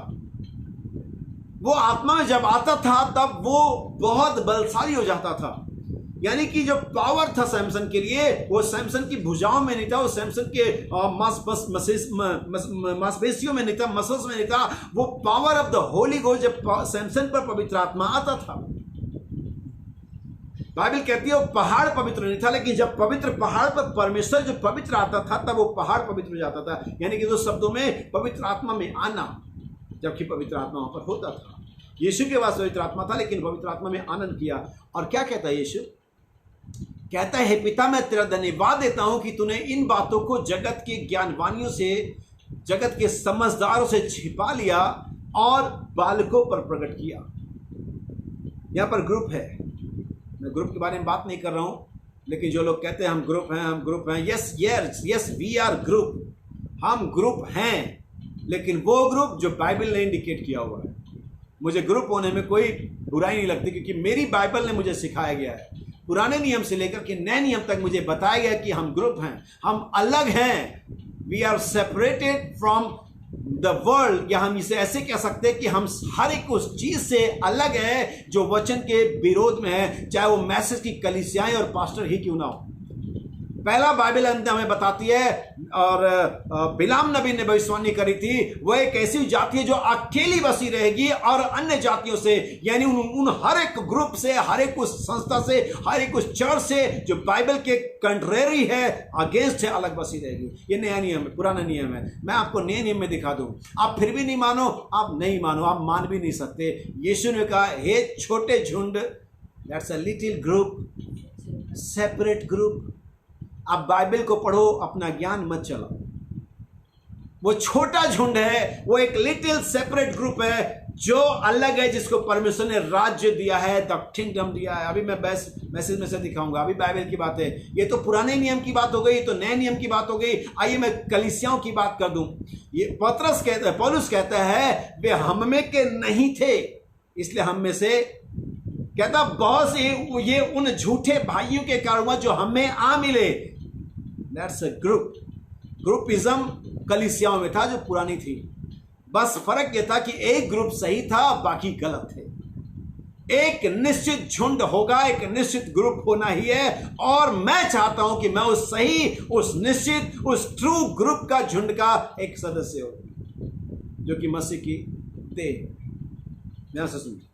वो आत्मा में जब आता था तब वो बहुत बलशाली हो जाता था। यानी कि जो पावर था सैमसन के लिए, वो सैमसन की भुजाओं में नहीं था, वो सैमसन के मांसपेशियों में नहीं था, मसल्स में नहीं था। वो power of the Holi ghost जब सैमसन पर पवित्र आत्मा आता था, बाइबल कहती है वो पहाड़ पवित्र नहीं था, लेकिन जब पवित्र पहाड़ पर परमेश्वर जो पवित्र आता था तब वो पहाड़ पवित्र हो जाता था। यानी कि दो शब्दों में पवित्र आत्मा में आना, जबकि पवित्र आत्मा वहां पर होता था। यीशु के पास पवित्र आत्मा था, लेकिन पवित्र आत्मा में आनंद किया। और क्या कहता है यीशु? कहता है, हे पिता, मैं तेरा धन्यवाद देता हूं कि तूने इन बातों को जगत के ज्ञानवानियों से, जगत के समझदारों से छिपा लिया और बालकों पर प्रकट किया। यहां पर ग्रुप है, मैं ग्रुप के बारे में बात नहीं कर रहा हूं, लेकिन जो लोग कहते हैं हम ग्रुप हैं, यस वी आर ग्रुप, हम ग्रुप हैं, लेकिन वो ग्रुप जो बाइबल ने इंडिकेट किया हुआ है। मुझे ग्रुप होने में कोई बुराई नहीं लगती, क्योंकि मेरी बाइबल ने मुझे सिखाया गया है, पुराने नियम से लेकर के नए नियम तक मुझे बताया गया कि हम ग्रुप हैं, हम अलग हैं, we are separated from the world. या हम इसे ऐसे कह सकते हैं कि हम हर एक उस चीज से अलग है जो वचन के विरोध में है, चाहे वो मैसेज की कलीसियाएं और पास्टर ही क्यों ना हो। पहला बाइबल हमें बताती है, और बिलाम नबी ने भविष्यवाणी करी थी, वह एक ऐसी जाति है जो अकेली बसी रहेगी और अन्य जातियों से, यानी उन हर एक ग्रुप से, हर एक उस संस्था से, हर एक उस चर्च से जो बाइबल के कंट्रेरी है, अगेंस्ट है, अलग बसी रहेगी। ये नया नियम है, पुराना नियम है। मैं आपको नए नियम में दिखा दूं, आप फिर भी नहीं मानो, आप नहीं मानो, आप मान भी नहीं सकते। यीशु ने कहा, हे छोटे झुंड, that's a little group, separate group. आप बाइबल को पढ़ो, अपना ज्ञान मत चलाओ। वो छोटा झुंड है, वो एक लिटिल सेपरेट ग्रुप है जो अलग है, जिसको परमेश्वर ने राज्य दिया है, द किंगडम दिया है। अभी मैं मैसेज में से दिखाऊंगा, अभी बाइबल की बात है। ये तो पुराने नियम की बात हो गई, तो नए नियम की बात हो गई। आइए मैं कलीसियाओं की बात कर दूं। ये पौलुस कहता है, वे हम में के नहीं थे, इसलिए हम में से, कहता बहुत से ये उन झूठे भाइयों के कारण हुआ जो हमें आ मिले। That's a group. ग्रुपिज्म कलीसियाओं में था जो पुरानी थी। बस फर्क यह था कि एक ग्रुप सही था, बाकी गलत थे। एक निश्चित झुंड होगा, एक निश्चित ग्रुप होना ही है, और मैं चाहता हूं कि मैं उस सही, उस निश्चित, उस ट्रू ग्रुप का, झुंड का एक सदस्य हो, जो कि मसीह की देह। ध्यान से सुनिए,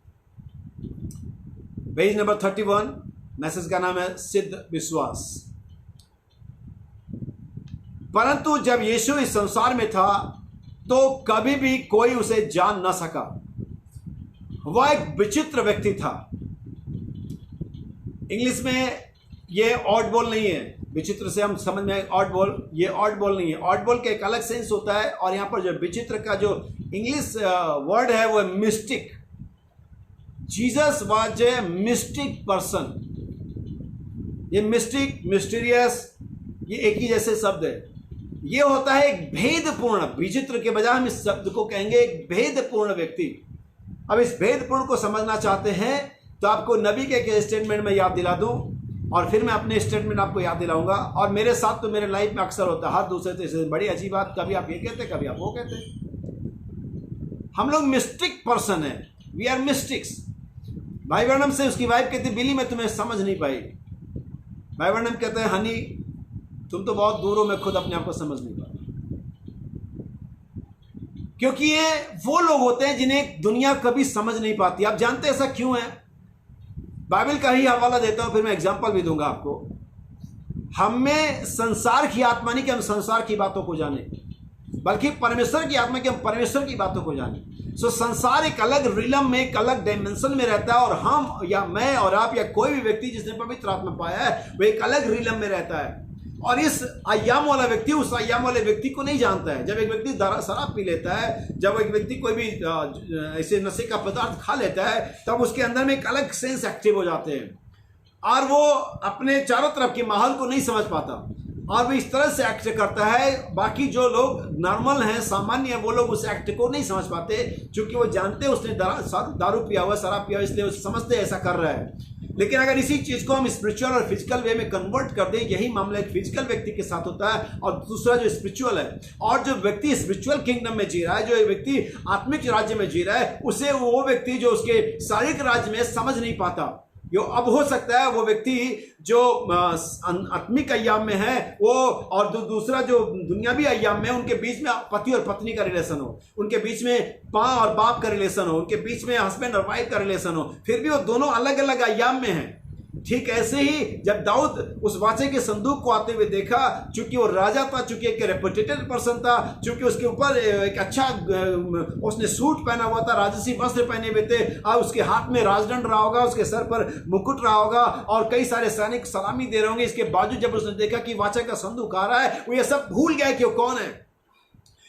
पेज नंबर 31, मैसेज का नाम है सिद्ध विश्वास। परंतु जब यीशु इस संसार में था तो कभी भी कोई उसे जान न सका। वह एक विचित्र व्यक्ति था। इंग्लिश में ये ऑड बॉल नहीं है, विचित्र से हम समझ में, ऑड बॉल, ये ऑड बॉल नहीं है। ऑड बॉल का एक अलग सेंस होता है, और यहां पर जो विचित्र का जो इंग्लिश वर्ड है वो mistake. Jesus was a mystic person. ये मिस्टिक, मिस्टीरियस, ये एक ही जैसे शब्द है। ये होता है एक भेदपूर्ण, विचित्र के बजाय हम इस शब्द को कहेंगे एक भेदपूर्ण व्यक्ति। अब इस भेदपूर्ण को समझना चाहते हैं तो आपको नबी के स्टेटमेंट में याद दिला दूं, और फिर मैं अपने स्टेटमेंट आपको याद दिलाऊंगा। और मेरे साथ तो मेरे लाइफ में अक्सर होता है, हर दूसरे तीसरे, बड़ी अजीब बात, कभी आप ये कहते, कभी आप वो कहते। हम लोग मिस्टिक पर्सन है, वी आर मिस्टिक्स। भाई वर्णम से उसकी वाइफ कहती, बिली मैं तुम्हें समझ नहीं पाई। भाई वर्णम कहते हैं, हनी तुम तो बहुत दूर हो, मैं खुद अपने आप को समझ नहीं पा रहा। क्योंकि ये वो लोग होते हैं जिन्हें दुनिया कभी समझ नहीं पाती। आप जानते हैं ऐसा क्यों है? बाइबल का ही हवाला देता हूं, फिर मैं एग्जांपल भी दूंगा आपको। हमें संसार की आत्मा नहीं कि हम संसार की बातों को जाने, बल्कि परमेश्वर की आत्मा कि हम परमेश्वर की बातों को जाने। सो संसार एक अलग रिलम में, एक अलग डायमेंशन में रहता है, और हम या मैं और आप या कोई भी व्यक्ति जिसने पवित्र आत्मा पाया है, वो एक अलग रिलम में रहता है। और इस अय्याम वाला व्यक्ति उस अय्याम वाले व्यक्ति को नहीं जानता है। जब एक व्यक्ति शराब पी लेता है, जब एक व्यक्ति कोई भी ऐसे नशे का पदार्थ खा लेता है, तब उसके अंदर में एक अलग सेंस एक्टिव हो जाते हैं। और वो अपने चारों तरफ के माहौल को नहीं समझ पाता और वो इस तरह से एक्ट करता है। बाकी जो लोग नॉर्मल हैं, सामान्य हैं, वो लोग उस एक्ट को नहीं समझ पाते, क्योंकि वो जानते हैं उसने दारू पिया हुआ, शराब पिया हुआ, इसलिए वो समझते ऐसा कर रहा है। लेकिन अगर इसी चीज को हम स्पिरिचुअल और फिजिकल वे में कन्वर्ट कर दें, यही मामला एक फिजिकल व्यक्ति के साथ होता है और दूसरा जो स्पिरिचुअल है। और जो व्यक्ति स्पिरिचुअल किंगडम में जी रहा है, जो व्यक्ति आत्मिक राज्य में जी रहा है, उसे वो व्यक्ति जो उसके शारीरिक राज्य में समझ नहीं पाता। यो अब हो सकता है वो व्यक्ति जो आत्मिक अय्याम में है वो, और दूसरा जो दुनियावी अय्याम में, उनके बीच में पति और पत्नी का रिलेशन हो, उनके बीच में माँ और बाप का रिलेशन हो, उनके बीच में हस्बैंड और वाइफ का रिलेशन हो, फिर भी वो दोनों अलग अलग अय्याम में हैं। ठीक ऐसे ही जब दाऊद उस वाचे के संदूक को आते हुए देखा, चूंकि वो राजा था, चूंकि एक रेपुटेटेड पर्सन था, चूंकि उसके ऊपर एक अच्छा उसने सूट पहना हुआ था, राजसी वस्त्र पहने हुए थे, और उसके हाथ में राजदंड रहा होगा, उसके सर पर मुकुट रहा होगा और कई सारे सैनिक सलामी दे रहे होंगे। इसके बावजूद जब उसने देखा कि वाचा का संदूक आ रहा है, वो ये सब भूल गया कि वो कौन है।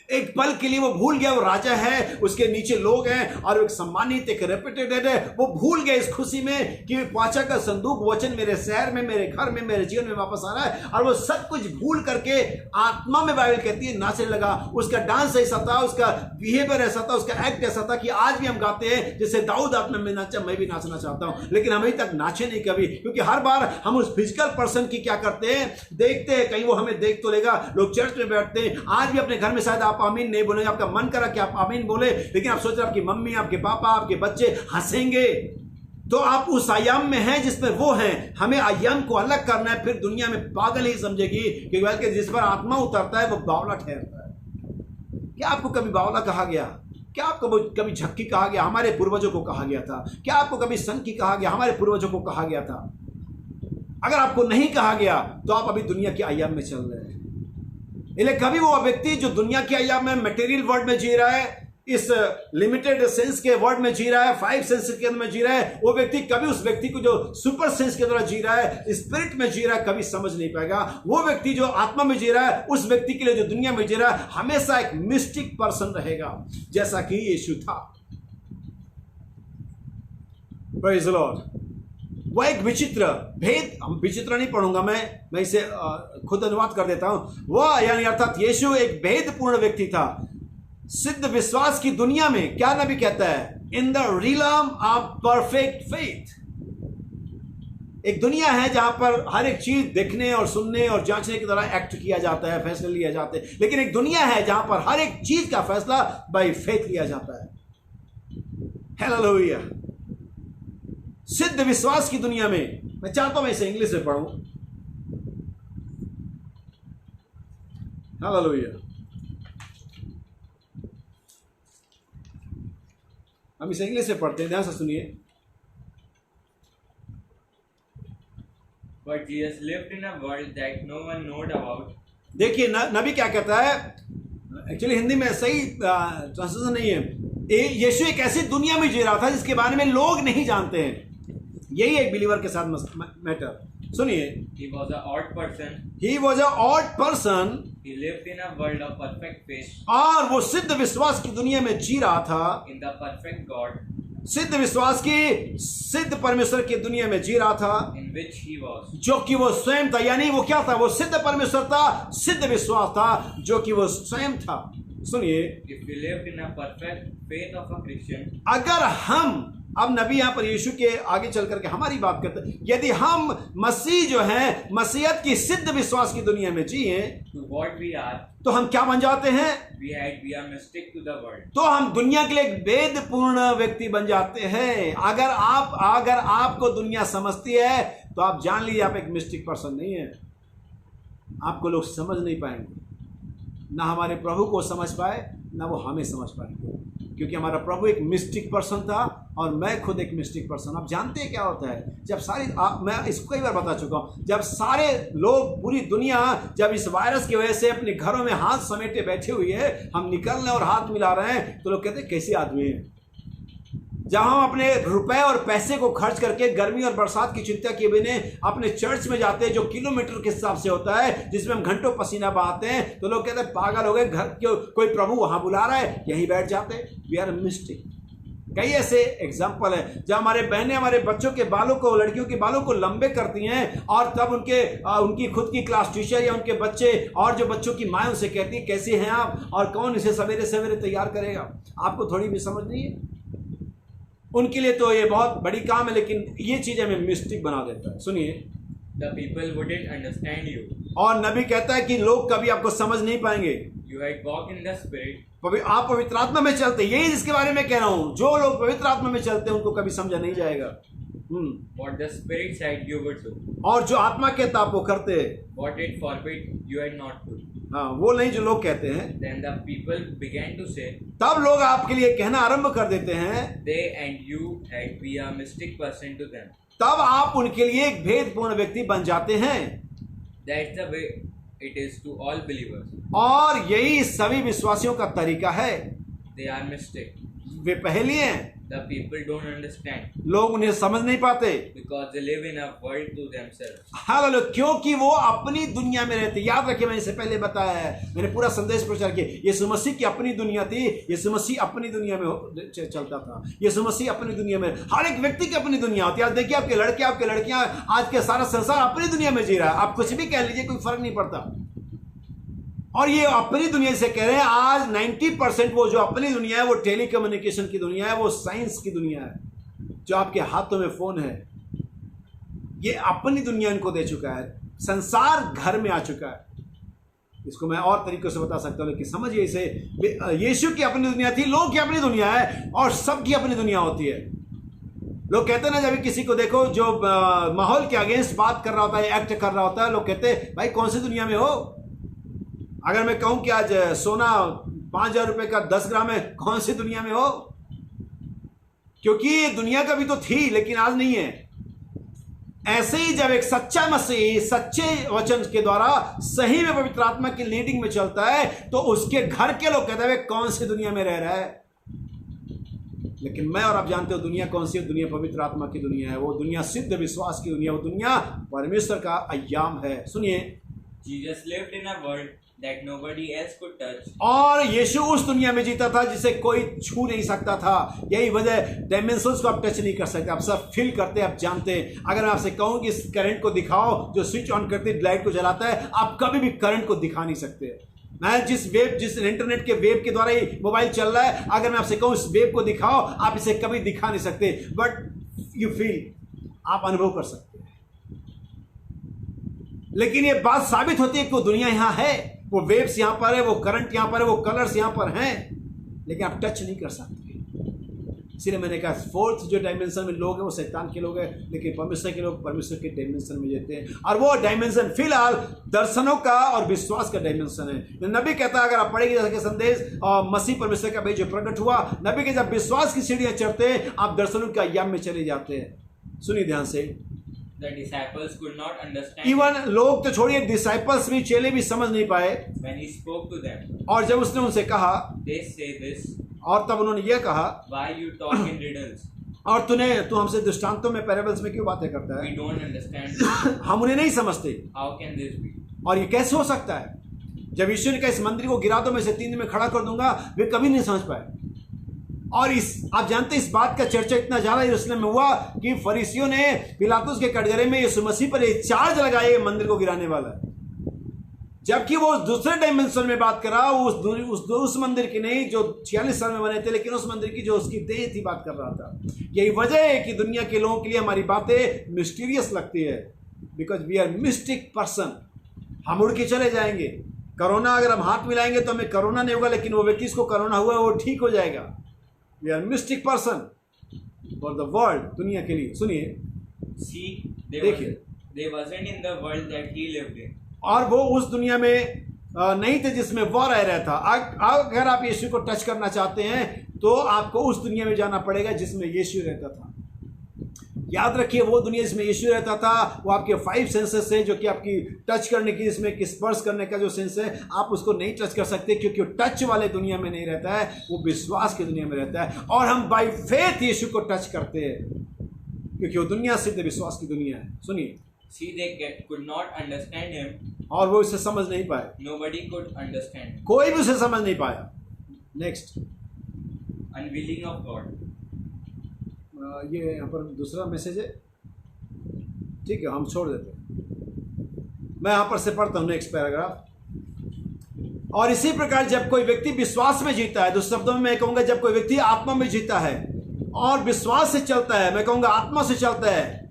एक पल के लिए वो भूल गया वो राजा है, उसके नीचे लोग हैं और एक सम्मानित, एक रेपुटेटेड है। वो भूल गए इस खुशी में कि वाचा का संदूक वचन मेरे शहर में, मेरे घर में, मेरे जीवन में वापस आ रहा है, और वो सब कुछ भूल करके आत्मा में बाइबल कहती है नाचने लगा। उसका डांस ऐसा था, उसका बिहेवियर ऐसा था, उसका एक्ट ऐसा था कि आज भी हम गाते हैं जैसे दाऊद आत्मा में नाचा, मैं भी नाचना चाहता हूं, लेकिन हम अभी तक नाचे नहीं कभी, क्योंकि हर बार हम उस फिजिकल पर्सन की क्या करते हैं, देखते हैं कहीं वो हमें देख तो लेगा। लोग चर्च में बैठते हैं, आज भी अपने घर में शायद आप आमीन नहीं बोलेंगे, आपका मन करा कि आप आमीन बोले, लेकिन आप सोच रहे आपकी मम्मी, आपके पापा, आपके बच्चे हंसेंगे, तो आप उस आयाम में हैं जिसमें वो हैं। हमें आयाम को अलग करना है, फिर दुनिया में पागल ही समझेगी कि जिस पर आत्मा उतरता है वो बावला ठहरता है। क्या आपको कभी बावला कहा गया? क्या आपको कभी झक्की कहा गया? हमारे पूर्वजों को कहा गया था। क्या आपको कभी सनकी कहा गया? हमारे पूर्वजों को कहा गया था। अगर आपको नहीं कहा गया तो आप अभी दुनिया के आयाम में चल रहे हैं। इसलिए कभी वो व्यक्ति जो दुनिया के आयाम में, मटेरियल वर्ल्ड में जी रहा है, इस लिमिटेड सेंस के वर्ड में जी रहा है, 5 सेंस के अंदर में जी रहा है, वो व्यक्ति कभी उस व्यक्ति को जो सुपर सेंस के द्वारा जी रहा है, स्पिरिट में जी रहा है, कभी समझ नहीं पाएगा। वो व्यक्ति जो आत्मा में जी रहा है, उस व्यक्ति के लिए जो दुनिया में जी रहा है, हमेशा एक मिस्टिक पर्सन रहेगा, जैसा कि यीशु था। Praise the Lord. वह एक विचित्र भेद, हम विचित्र नहीं पढ़ूंगा, मैं इसे खुद अनुवाद कर देता हूं। वह यानी अर्थात यीशु एक भेदपूर्ण व्यक्ति था। सिद्ध विश्वास की दुनिया में क्या नबी कहता है? In the realm of perfect faith. एक दुनिया है जहां पर हर एक चीज देखने और सुनने और जांचने की तरह एक्ट किया जाता है, फैसले लिए जाते हैं, लेकिन एक दुनिया है जहां पर हर एक चीज का फैसला बाय फेथ लिया जाता है। हालेलुया। सिद्ध विश्वास की दुनिया में, मैं चाहता हूं मैं इसे इंग्लिश में पढ़ूं। हालेलुया। हम इसे इंग्लिश में पढ़ते हैं, ध्यान से सुनिए। But Jesus lived in a world that no one knowed about. देखिए नबी क्या कहता है, एक्चुअली हिंदी में सही ट्रांसलेशन नहीं है। यीशु एक ऐसी दुनिया में जी रहा था जिसके बारे में लोग नहीं जानते हैं। यही एक बिलीवर के साथ मैटर। सुनिए, He was an odd person. He was an odd person. He lived in a world of perfect faith. और वो सिद्ध विश्वास की दुनिया में जी रहा था, In the perfect God. सिद्ध विश्वास की, सिद्ध परमेश्वर की दुनिया में जी रहा था, In which he was. जो कि वो स्वयं था। यानी वो क्या था? वो सिद्ध परमेश्वर था, सिद्ध विश्वास था, जो कि वो स्वयं था। सुनिए, If we lived in a perfect faith of a Christian. अगर हम, अब नबी यहां पर यीशु के आगे चल करके हमारी बात करते हैं, यदि हम मसीह जो है, मसीहत की सिद्ध विश्वास की दुनिया में जिए, To what we are. तो हम क्या बन जाते हैं? We are mystic to the world. तो हम दुनिया के लिए एक वेदपूर्ण व्यक्ति बन जाते हैं। अगर आपको दुनिया समझती है तो आप जान लीजिए आप एक मिस्टिक पर्सन नहीं है। आपको लोग समझ नहीं पाएंगे, ना हमारे प्रभु को समझ पाए, ना वो हमें समझ पाएंगे, क्योंकि हमारा प्रभु एक मिस्टिक पर्सन था और मैं खुद एक मिस्टिक पर्सन। आप जानते हैं क्या होता है? जब मैं इसको कई बार बता चुका हूं, जब सारे लोग, पूरी दुनिया जब इस वायरस की वजह से अपने घरों में हाथ समेटे बैठे हुए है, हम निकल रहे और हाथ मिला रहे हैं, तो लोग कहते हैं कैसे आदमी है। जब हम अपने रुपए और पैसे को खर्च करके गर्मी और बरसात की चिंता किए बिना अपने चर्च में जाते हैं, जो किलोमीटर के हिसाब से होता है, जिसमें हम घंटों पसीना बहाते हैं, तो लोग कहते हैं पागल हो गए, घर क्यों कोई प्रभु वहां बुला रहा है, यहीं बैठ जाते। We are mistake. कई ऐसे एग्जाम्पल है जब हमारे बहनें हमारे बच्चों के बालों को, लड़कियों के बालों को लंबे करती हैं और तब उनकी खुद की क्लास टीचर या उनके बच्चे और जो बच्चों की माँ उनसे कहती है कैसी हैं आप, और कौन इसे सवेरे सवेरे तैयार करेगा। आपको थोड़ी भी समझ नहीं है, उनके लिए तो ये बहुत बड़ी काम है, लेकिन ये चीज हमें मिस्टिक बना देता है। सुनिए, The people wouldn't understand you. और नबी कहता है कि लोग कभी आपको समझ नहीं पाएंगे। You had walked in the spirit. आप पवित्र आत्मा में चलते, यही जिसके बारे में कह रहा हूं, जो लोग पवित्र आत्मा में चलते हैं उनको कभी समझा नहीं जाएगा। What the spirit said you would do. और जो आत्मा कहता आप वो करते हैं, What it forbid you had not to. हाँ, वो नहीं जो लोग कहते हैं। Then the people began to say, तब लोग आपके लिए कहना आरंभ कर देते हैं, they and you had be a mystic person to them. तब आप उनके लिए एक भेदपूर्ण व्यक्ति बन जाते हैं। That's the way it is to all believers. और यही सभी विश्वासियों का तरीका है। They are mystic. वे पहेली हैं, The people don't understand लोग उन्हें समझ नहीं पाते। because they live in a world to themselves. Hallelujah, क्योंकि वो अपनी दुनिया में रहते। याद रखिए, मैंने इससे पहले बताया है, मैंने पूरा संदेश प्रचार किया, यीशु मसीह की अपनी दुनिया थी, यीशु मसीह अपनी दुनिया में चलता था, यीशु मसीह अपनी दुनिया में। हर एक व्यक्ति की अपनी दुनिया होती है। आज देखिए, आपके लड़के आपके लड़कियां, आज के सारा संसार अपनी दुनिया में जी रहा है। आप कुछ भी कह लीजिए, कोई फर्क नहीं पड़ता। और ये अपनी दुनिया से कह रहे हैं, आज 90% वो जो अपनी दुनिया है वो टेली कम्युनिकेशन की दुनिया है, वो साइंस की दुनिया है। जो आपके हाथों में फोन है, ये अपनी दुनिया इनको दे चुका है। संसार घर में आ चुका है। इसको मैं और तरीकों से बता सकता हूं, लेकिन समझिए इसे, यीशु की अपनी दुनिया थी, लोग की अपनी दुनिया है, और सबकी अपनी दुनिया होती है। लोग कहते हैं ना, जब किसी को देखो जो माहौल के अगेंस्ट बात कर रहा होता है, एक्ट कर रहा होता है, लोग कहते हैं भाई कौन सी दुनिया में हो। अगर मैं कहूं कि आज सोना 5,000 रुपए का 10 ग्राम है, कौन सी दुनिया में हो? क्योंकि ये दुनिया कभी तो थी लेकिन आज नहीं है। ऐसे ही जब एक सच्चा मसीह सच्चे वचन के द्वारा सही में पवित्र आत्मा की लीडिंग में चलता है, तो उसके घर के लोग कहते हैं कौन सी दुनिया में रह रहा है। लेकिन मैं और आप जानते हो दुनिया कौन सी है? दुनिया पवित्र आत्मा की दुनिया है। वो दुनिया सिद्ध विश्वास की दुनिया, वो दुनिया परमेश्वर का अय्याम है। सुनिए, Jesus lived in a world that nobody else could touch. और यीशु उस दुनिया में जीता था जिसे कोई छू नहीं सकता था। यही वजह, डायमेंशंस को आप टच नहीं कर सकते, आप सब फील करते, आप जानते हैं। अगर मैं आपसे कहूं कि इस करंट को दिखाओ जो स्विच ऑन करते लाइट को जलाता है, आप कभी भी करंट को दिखा नहीं सकते। मैं जिस इंटरनेट के वेब के द्वारा ही मोबाइल चल रहा है, अगर मैं आपसे कहूं इस वेब को दिखाओ, आप इसे कभी दिखा नहीं सकते, बट यू फील, आप अनुभव कर सकते हैं। लेकिन ये बात साबित होती है कि वो दुनिया यहां है, वो वेव्स यहां पर है, वो करंट यहां पर है, वो कलर्स यहां पर हैं, लेकिन आप टच नहीं कर सकते। इसीलिए मैंने कहा फोर्थ जो डायमेंशन में लोग हैं वो शैतान के लोग हैं, लेकिन परमेश्वर के लोग परमेश्वर के डायमेंशन में जीते हैं। और वो डायमेंशन फिलहाल दर्शनों का और विश्वास का डायमेंशन है। नबी कहता है, अगर आप पढ़ेंगे जैसे संदेश और मसीह परमेश्वर का भाई जो प्रकट हुआ, नबी के जब विश्वास की सीढ़ियां चढ़ते हैं, आप दर्शनों के अय्याम में चले जाते हैं। सुनिए ध्यान से, The disciples could not understand even लोग तो छोड़िए, डिसाइपल्स भी, चेले भी समझ नहीं पाए। when he spoke to them. और जब उसने उनसे कहा, They say this, और तब उन्होंने यह कहा, why you talk in riddles? और तू हमसे दृष्टांतों में, पैराबल्स में क्यों बातें करता We है? don't understand. हम उन्हें नहीं समझते। How can this be? और ये कैसे हो सकता है? जब यीशु ने कहा इस मंदिर को गिरा दो, मैं इसे 3 दिन में खड़ा कर दूंगा, वे कभी नहीं समझ पाए। और आप जानते हैं इस बात का चर्चा इतना ज्यादा यरूशलेम में हुआ कि फरीसियों ने पिलातुस के कटघरे में यीशु मसीह पर एक चार्ज लगाया, मंदिर को गिराने वाला है। जबकि वो दूसरे डायमेंशन में बात कर रहा, उस मंदिर की नहीं जो 46 साल में बने थे, लेकिन उस मंदिर की जो उसकी देह थी बात कर रहा था। यही वजह है कि दुनिया के लोगों के लिए हमारी बातें मिस्टीरियस लगती है, because we are mystic person. हम उड़ के चले जाएंगे। कोरोना अगर हम हाथ मिलाएंगे तो हमें कोरोना नहीं होगा, लेकिन वो व्यक्ति जिसको कोरोना हुआ है वो ठीक हो जाएगा। We are mystic person for the world, दुनिया के लिए। सुनिए, See, they wasn't in the world that he lived in. और वो उस दुनिया में नहीं थे जिसमें वो रह रहा था। अगर आप यीशु को टच करना चाहते हैं तो आपको उस दुनिया में जाना पड़ेगा जिसमें यीशु रहता था। याद रखिए, वो दुनिया जिसमें यीशु रहता था, वो आपके 5 सेंसेस है, जो कि आपकी टच करने की, जिसमें स्पर्श करने का जो सेंस है, आप उसको नहीं टच कर सकते, क्योंकि वो टच वाले दुनिया में नहीं रहता है, वो विश्वास की दुनिया में रहता है। और हम बाय फेथ यीशु को टच करते हैं, क्योंकि वो दुनिया सिद्ध विश्वास की दुनिया है। सुनिए, See, they could not understand him. और वो इसे समझ नहीं पाए। Nobody could understand him. कोई भी उसे समझ नहीं पाया। Next, Unwilling of God. ये यहाँ पर दूसरा मैसेज है, ठीक है, हम छोड़ देते हैं। मैं यहाँ पर से पढ़ता हूँ नेक्स्ट पैराग्राफ। और इसी प्रकार जब कोई व्यक्ति विश्वास में जीता है, दूसरे शब्दों में मैं कहूँगा जब कोई व्यक्ति आत्मा में जीता है और विश्वास से चलता है, मैं कहूँगा आत्मा से चलता है,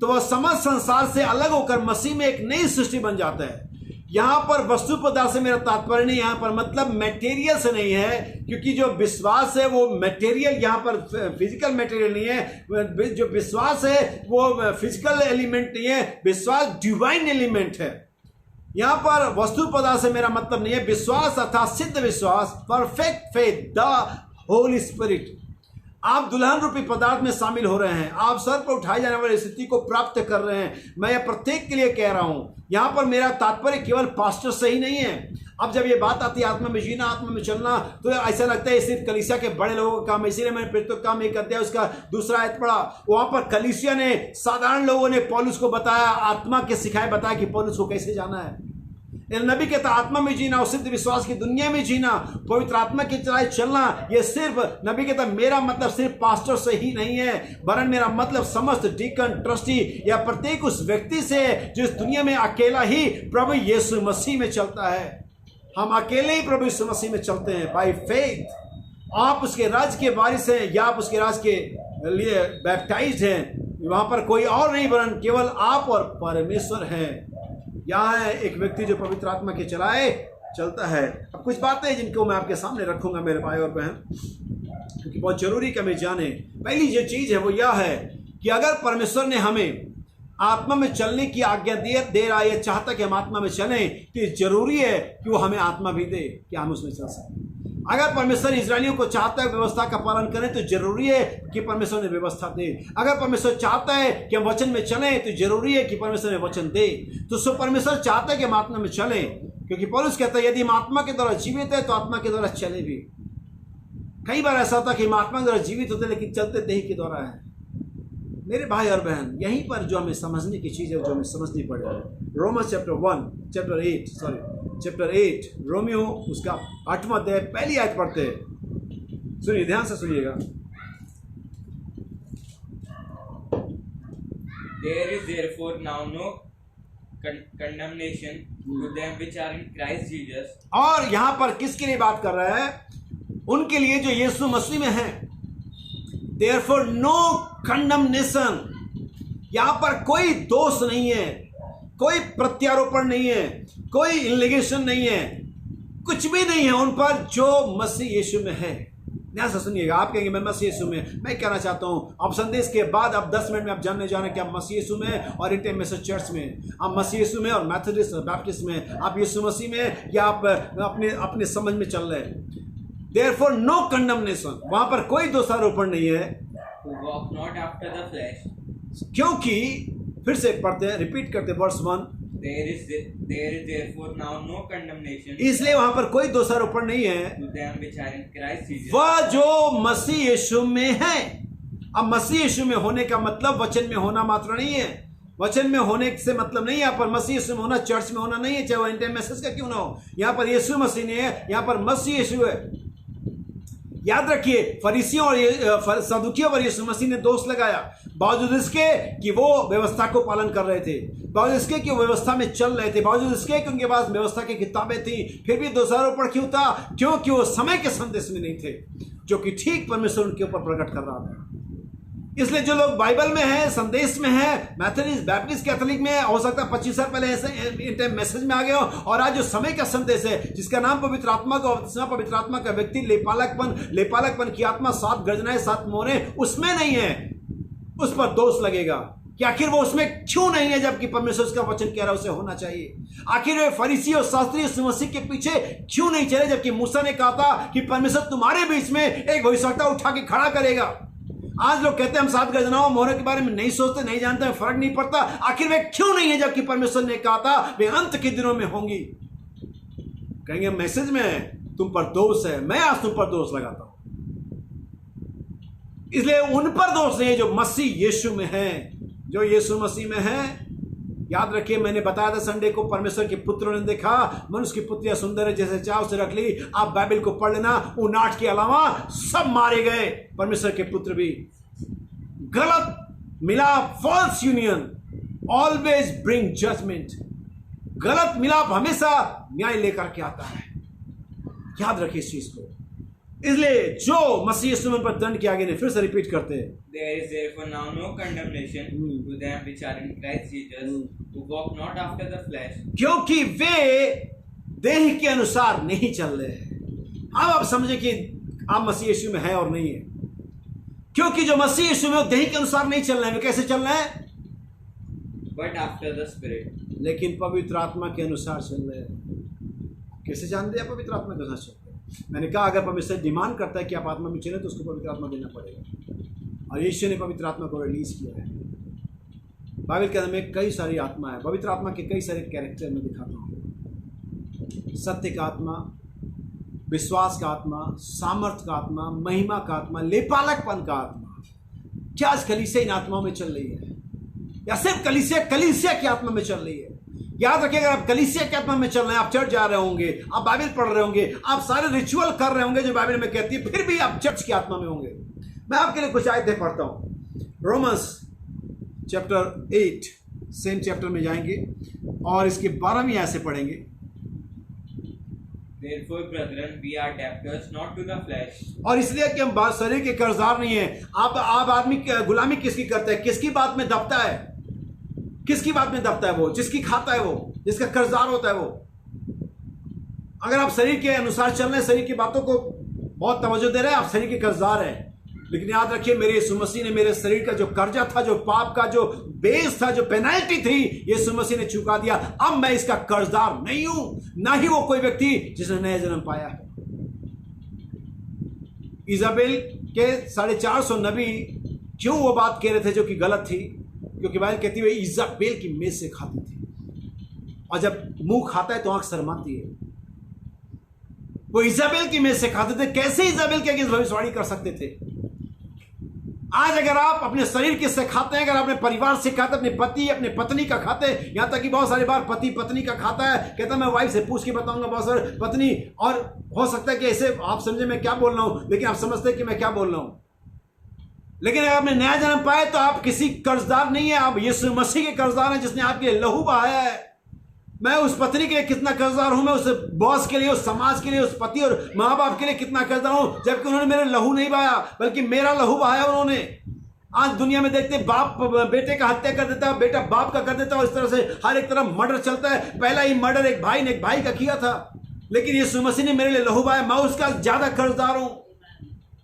तो वह समस्त संसार से अलग होकर मसीह में एक नई सृष्टि बन जाता है। यहाँ पर वस्तु पदार्थ से मेरा तात्पर्य नहीं, यहाँ पर मतलब मटेरियल से नहीं है, क्योंकि जो विश्वास है वो मटेरियल, यहाँ पर फिजिकल मटेरियल नहीं है। जो विश्वास है वो फिजिकल एलिमेंट नहीं है, विश्वास डिवाइन एलिमेंट है। यहाँ पर वस्तु पदार्थ से मेरा मतलब नहीं है, विश्वास अर्थात सिद्ध विश्वास, perfect faith, the Holi spirit. आप दुल्हन रूपी पदार्थ में शामिल हो रहे हैं, आप सर पर उठाए जाने वाली स्थिति को प्राप्त कर रहे हैं। मैं यह प्रत्येक के लिए कह रहा हूं। यहां पर मेरा तात्पर्य केवल पास्टर से ही नहीं है। अब जब ये बात आती है आत्मा में जीना, आत्मा में चलना, तो ऐसा लगता है सिर्फ कलीसिया के बड़े लोगों का काम। इसीलिए मैंने प्रेरितों का काम एक अध्याय उसका दूसरा आयत पढ़ा, वहां पर कलीसिया ने, साधारण लोगों ने पौलुस को बताया, आत्मा के सिखाए बताया कि पौलुस को कैसे जाना है। नबी कहता आत्मा में जीना और सिद्ध विश्वास की दुनिया में जीना, पवित्र आत्मा की चलाए चलना। ये सिर्फ नबी कहता मेरा मतलब सिर्फ पास्टर से ही नहीं है, वरन मेरा मतलब समस्त डीकन, ट्रस्टी या प्रत्येक उस व्यक्ति से जो इस दुनिया में अकेला ही प्रभु यीशु मसीह में चलता है। हम अकेले ही प्रभु यीशु मसीह में चलते हैं बाय फेथ। आप उसके राज के वारिस हैं या आप उसके राज के लिए बैप्टाइज्ड हैं। वहां पर कोई और नहीं, वरन केवल आप और परमेश्वर हैं। यहाँ है एक व्यक्ति जो पवित्र आत्मा के चलाए चलता है। अब कुछ बातें जिनको मैं आपके सामने रखूंगा मेरे भाई और बहन, क्योंकि बहुत जरूरी कि हमें जाने। पहली जो चीज है वो यह है कि अगर परमेश्वर ने हमें आत्मा में चलने की आज्ञा दे रहा है, चाहता कि हम आत्मा में चलें, तो जरूरी है कि वो हमें आत्मा भी दे कि हम उसमें चल सकें। अगर परमेश्वर इजरायलियों को चाहता है व्यवस्था का पालन करें, तो जरूरी है कि परमेश्वर ने व्यवस्था दे। अगर परमेश्वर चाहता है कि हम वचन में चलें, तो जरूरी है कि परमेश्वर ने वचन दे। तो सो परमेश्वर चाहता है कि हम आत्मा में चलें, क्योंकि पौलुस कहता है यदि हम आत्मा के द्वारा जीवित है तो आत्मा के द्वारा चले भी। कई बार ऐसा होता है कि हम आत्मा के द्वारा जीवित होते लेकिन चलते देह के द्वारा है। मेरे भाई और बहन, यहीं पर जो हमें समझने की चीज है, जो हमें समझनी पड़ेगी। रोमस चैप्टर 8 रोमियो उसका 8वां अध्याय पहली आयत पढ़ते हैं। सुनिए, ध्यान से सुनिएगा। There is therefore now no condemnation to them which are in Christ Jesus. और यहाँ पर किसके लिए बात कर रहा है? उनके लिए जो यीशु मसीह में है। Therefore no condemnation, यहाँ पर कोई दोष नहीं है, कोई प्रत्यारोपण नहीं है, कोई इलिगेशन नहीं है, कुछ भी नहीं है उन पर जो मसीह यीशु में है। ध्यान से सुनिएगा। आप कहेंगे मैं मसीह यीशु में, मैं कहना चाहता हूं अब संदेश के बाद अब 10 मिनट में आप जानने जाने कि आप मसीह यीशु में और इंटर मैसेज चर्च में, आप मसीह यीशु में और मैथोडिस्ट और बैप्टिस्ट में, आप यीशु मसीह में या आप अपने समझ में चल रहे हैं। देयरफॉर नो कंडमनेशन, वहां पर कोई दोषारोपण नहीं है। Walk not after the flesh. क्योंकि फिर से पढ़ते हैं, रिपीट करते verse 1। There is therefore now no condemnation. इसलिए वहां पर कोई दोषारोपण नहीं है To them which are in Christ Jesus. वह जो मसीह यीशु में है। अब मसीह यीशु में होने का मतलब वचन में होना मात्र नहीं है। वचन में होने से मतलब नहीं है यहाँ पर मसीह यीशु में होना, चर्च में होना नहीं है, चाहे वो इंटर मैसेज का क्यों ना हो। यहाँ पर यीशु मसीह नहीं है, यहाँ पर मसीह यीशु है। याद रखिए, फरीसियों और सदुकियों पर यीशु मसीह ने दोष लगाया, बावजूद इसके कि वो व्यवस्था को पालन कर रहे थे, बावजूद इसके कि वो व्यवस्था में चल रहे थे, बावजूद इसके कि उनके पास व्यवस्था की किताबें थी, फिर भी दोषारोपण क्यों था? क्योंकि वो समय के संदेश में नहीं थे, जो कि ठीक परमेश्वर उनके ऊपर प्रकट कर रहा था। इसलिए जो लोग बाइबल में है, संदेश में है, मैथोडिस्ट, बैप्टिस्ट, कैथोलिक में हो सकता है 25 साल पहले ऐसे मैसेज में आ गए हो, और आज जो समय का संदेश है जिसका नाम पवित्र आत्मा का, पवित्र आत्मा का व्यक्ति लेपालकपन की आत्मा, 7 गर्जनाएं, 7 मोहरें उसमें नहीं है, उस पर दोष लगेगा कि आखिर वो उसमें क्यों नहीं है, जबकि परमेश्वर उसका वचन कह रहा है उसे होना चाहिए। आखिर वे फरीसी और शास्त्री यीशु मसीह के पीछे क्यों नहीं चले, जबकि मूसा ने कहा था कि परमेश्वर तुम्हारे बीच में एक भविष्यवक्ता उठा के खड़ा करेगा। आज लोग कहते हैं हम 7 गर्जनाओं मोहरों के बारे में नहीं सोचते, नहीं जानते, फर्क नहीं पड़ता। आखिर वे क्यों नहीं है, जबकि परमेश्वर ने कहा था वे अंत के दिनों में होंगी। कहेंगे मैसेज में तुम पर दोष है, मैं आज तुम पर दोष लगाता हूं। इसलिए उन पर दोष नहीं है जो मसीह यीशु में है, जो यीशु मसीह में है। याद रखिए, मैंने बताया था संडे को, परमेश्वर के पुत्रों ने देखा, मनुष्य की पुत्रियां सुंदर है, जैसे चाव से रख ली। आप बाइबल को पढ़ लेना, उन 8 के अलावा सब मारे गए, परमेश्वर के पुत्र भी। गलत मिलाप, false union always bring judgment. गलत मिलाप हमेशा न्याय लेकर के आता है, याद रखिए इस चीज को। इसलिए जो मसीह यीशु पर दंड के आगे ने, फिर से रिपीट करते हैं, There is therefore now no condemnation to them which are in Christ Jesus, who walk not after the flesh. क्योंकि वे देह के अनुसार नहीं चल रहे हैं। अब आप समझे कि आप मसीह यीशु में है और नहीं है। क्योंकि जो मसीह यीशु में देह के अनुसार नहीं चल रहे हैं, वे कैसे चल रहे हैं? But after the Spirit. लेकिन पवित्र आत्मा के अनुसार चल रहे हैं। कैसे जानते हैं पवित्र आत्मा के अनुसार चल रहे हैं? मैंने कहा अगर परमेश्वर डिमांड करता है कि आप आत्मा में चले तो उसको पवित्र आत्मा देना पड़ेगा, और यीशु ने पवित्र आत्मा को रिलीज किया है। बाइबल के अंदर में कई सारी आत्मा है, पवित्र आत्मा के कई सारे कैरेक्टर मैं दिखाता हूँ। सत्य का आत्मा, विश्वास का आत्मा, सामर्थ का आत्मा, महिमा का आत्मा, लेपालकपन का आत्मा। क्या आज कलीसिया इन आत्माओं में चल रही है, या सिर्फ कलीसिया की आत्मा में चल रही है? याद रखिए, अगर आप कलीसिया की आत्मा में चल रहे हैं, आप चर्च जा रहे होंगे, आप बाइबल पढ़ रहे होंगे, आप सारे रिचुअल कर रहे होंगे जो बाइबल में कहती है, फिर भी आप चर्च की आत्मा में होंगे। मैं आपके लिए कुछ आयतें पढ़ता हूं। रोमन्स चैप्टर 8, सेम चैप्टर में जाएंगे और इसके 12वीं आयत से पढ़ेंगे। Therefore, brethren, we are debtors not to the flesh. और इसलिए कि हम शरीर के कर्जदार नहीं है। आप आदमी गुलामी किसकी करता है? किसकी बात में दबता है? किसकी बात में दबता है? वो जिसकी खाता है, वो जिसका कर्जदार होता है वो। अगर आप शरीर के अनुसार चल रहे हैं, शरीर की बातों को बहुत तवज्जो दे रहे हैं, आप शरीर के कर्जदार हैं। लेकिन याद रखिए, मेरे यीशु मसीह ने मेरे शरीर का जो कर्जा था, जो पाप का जो बेस था, जो पेनल्टी थी, यीशु मसीह ने चुका दिया। अब मैं इसका कर्जदार नहीं हूं, ना ही वो कोई व्यक्ति जिसने नया जन्म पाया है। इजाबेल के 450 नबी क्यों वो बात कह रहे थे जो कि गलत थी? क्योंकि बाइबल कहती है इजाबेल की मेज से खाती थी, और जब मुंह खाता है तो आंख शर्माती है। वो इजाबेल की मेज से खाते थे। कैसे इजाबेल के अगेंस्ट भविष्यवाणी कर सकते थे? आज अगर आप अपने शरीर के से खाते हैं, अगर अपने परिवार से खाते, अपने पति अपने पत्नी का खाते, यहां तक कि बहुत सारी बार पति पत्नी का खाता है, कहता मैं वाइफ से पूछ के बताऊंगा, बहुत सारे पत्नी, और हो सकता है कि ऐसे आप समझे मैं क्या बोल रहा हूं, लेकिन आप समझते हैं कि मैं क्या बोल रहा हूं। लेकिन अगर आपने नया जन्म पाए तो आप किसी कर्जदार नहीं है, आप यीशु मसीह के कर्जदार हैं, जिसने आपके लिए लहू बहाया है। मैं उस पत्नी के लिए कितना कर्जदार हूं, मैं उस बॉस के लिए, उस समाज के लिए, उस पति और माँ बाप के लिए कितना कर्जदार हूं, जबकि उन्होंने मेरे लहू नहीं बहाया, बल्कि मेरा लहू बहाया उन्होंने। आज दुनिया में देखते बाप बेटे का हत्या कर देता है, बेटा बाप का कर देता है, और इस तरह से हर एक तरफ मर्डर चलता है। पहला ही मर्डर एक भाई ने एक भाई का किया था, लेकिन यीशु मसीह ने मेरे लिए लहू बहाया। मैं उसका ज्यादा कर्जदार हूं,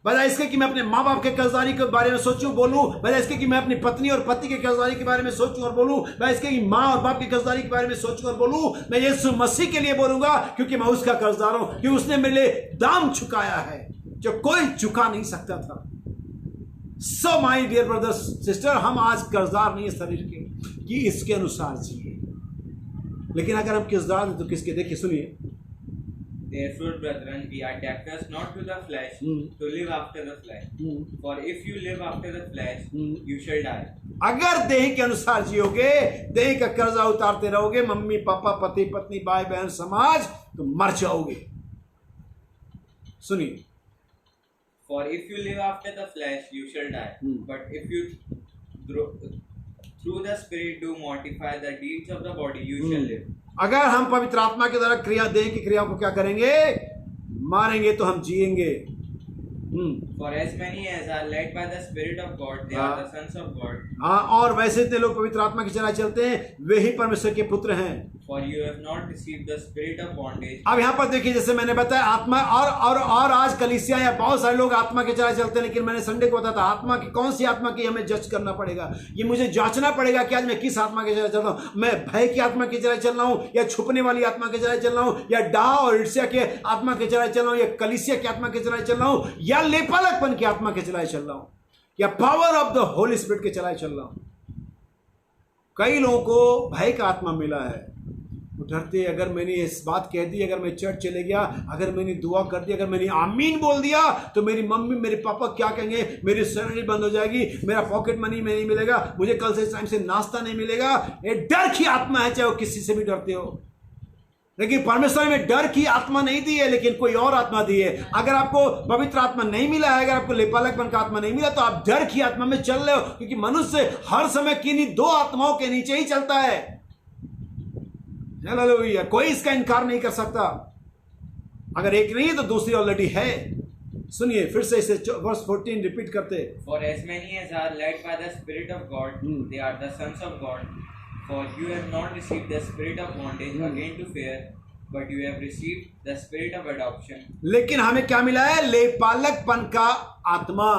बजाय इसके कि मैं अपने माँ बाप के कर्जदारी के बारे में सोचूं बोलूं, बजाय इसके कि मैं अपनी पत्नी और पति के कर्जदारी के बारे में सोचूं और बोलूं, बजाय इसके कि माँ और बाप की कर्जदारी के बारे में सोचूं और बोलूं, मैं यीशु मसीह के लिए बोलूंगा, क्योंकि मैं उसका कर्जदार हूं, क्योंकि उसने मेरे लिए दाम चुकाया है जो कोई चुका नहीं सकता था। So my dear brothers sister, हम आज कर्जदार नहीं है शरीर के कि इसके अनुसार जिए। लेकिन अगर हम कर्जदार हैं तो किसके? देखिए सुनिए, Therefore, brethren, we are debtors not to the flesh, to live after the flesh. For if you live after the flesh, you shall die. अगर देह के अनुसार जियोगे, देह का कर्जा उतारते रहोगे, मम्मी पापा पति पत्नी भाई बहन समाज, तो मर जाओगे। सुनिए, For if you live after the flesh, you shall die. But if you through the Spirit do mortify the deeds of the body, you shall live. अगर हम पवित्र आत्मा के द्वारा क्रिया, देह की क्रियाओं को क्या करेंगे? मारेंगे तो हम जिएंगे। For as many as are led by the Spirit of God, they are the sons of God. हाँ, और वैसे इतने लोग पवित्र आत्मा की चला चलते हैं, वे ही परमेश्वर के पुत्र हैं। For you have not received the spirit of bondage. अब यहाँ पर देखिए, जैसे मैंने बताया आत्मा और आज कलीसिया या बहुत सारे लोग आत्मा के चला चलते हैं, लेकिन मैंने संडे को बताया था आत्मा की कौन सी आत्मा की हमें जज करना पड़ेगा। ये मुझे जांचना पड़ेगा कि आज मैं किस आत्मा के चला चल रहा हूँ। मैं भय की आत्मा के चला चल रहा हूँ, या छुपने वाली आत्मा के चला चल रहा हूँ, या डाह और ईर्ष्या के आत्मा के चला चल रहा हूँ, या कलीसिया की आत्मा के चला चल रहा हूँ, या लेपालकपन की आत्मा के चलाए चल रहा हूँ, या power of the Holi spirit के चलाए चल रहा हूँ। कई लोगों को भय का आत्मा मिला है, डरते, अगर मैंने इस बात कह दी, अगर मैं चर्च चले गया, अगर मैंने दुआ कर दी, अगर मैंने आमीन बोल दिया, तो मेरी मम्मी मेरे पापा क्या कहेंगे, मेरी सैलरी बंद हो जाएगी, मेरा पॉकेट मनी में नहीं मिलेगा, मुझे कल से इस टाइम से नाश्ता नहीं मिलेगा। ये डर की आत्मा है, चाहे वो किसी से भी डरते हो। लेकिन परमेश्वर में डर की आत्मा नहीं दी है, लेकिन कोई और आत्मा दी है। अगर आपको पवित्र आत्मा नहीं मिला है, अगर आपको लेपालकपन का आत्मा नहीं मिला, तो आप डर की आत्मा में चल रहे हो, क्योंकि मनुष्य हर समय किन्हीं दो आत्माओं के नीचे ही चलता है। हालेलुया, कोई इसका इनकार नहीं कर सकता। अगर एक नहीं है तो दूसरी ऑलरेडी है। सुनिए फिर से इसे वर्स 14 रिपीट करते। For as many as are led by the Spirit of God, they are the sons of God. For you have not received the spirit of bondage again to fear, but you have received the spirit of adoption. लेकिन हमें क्या मिला है? लेपालकपन का आत्मा।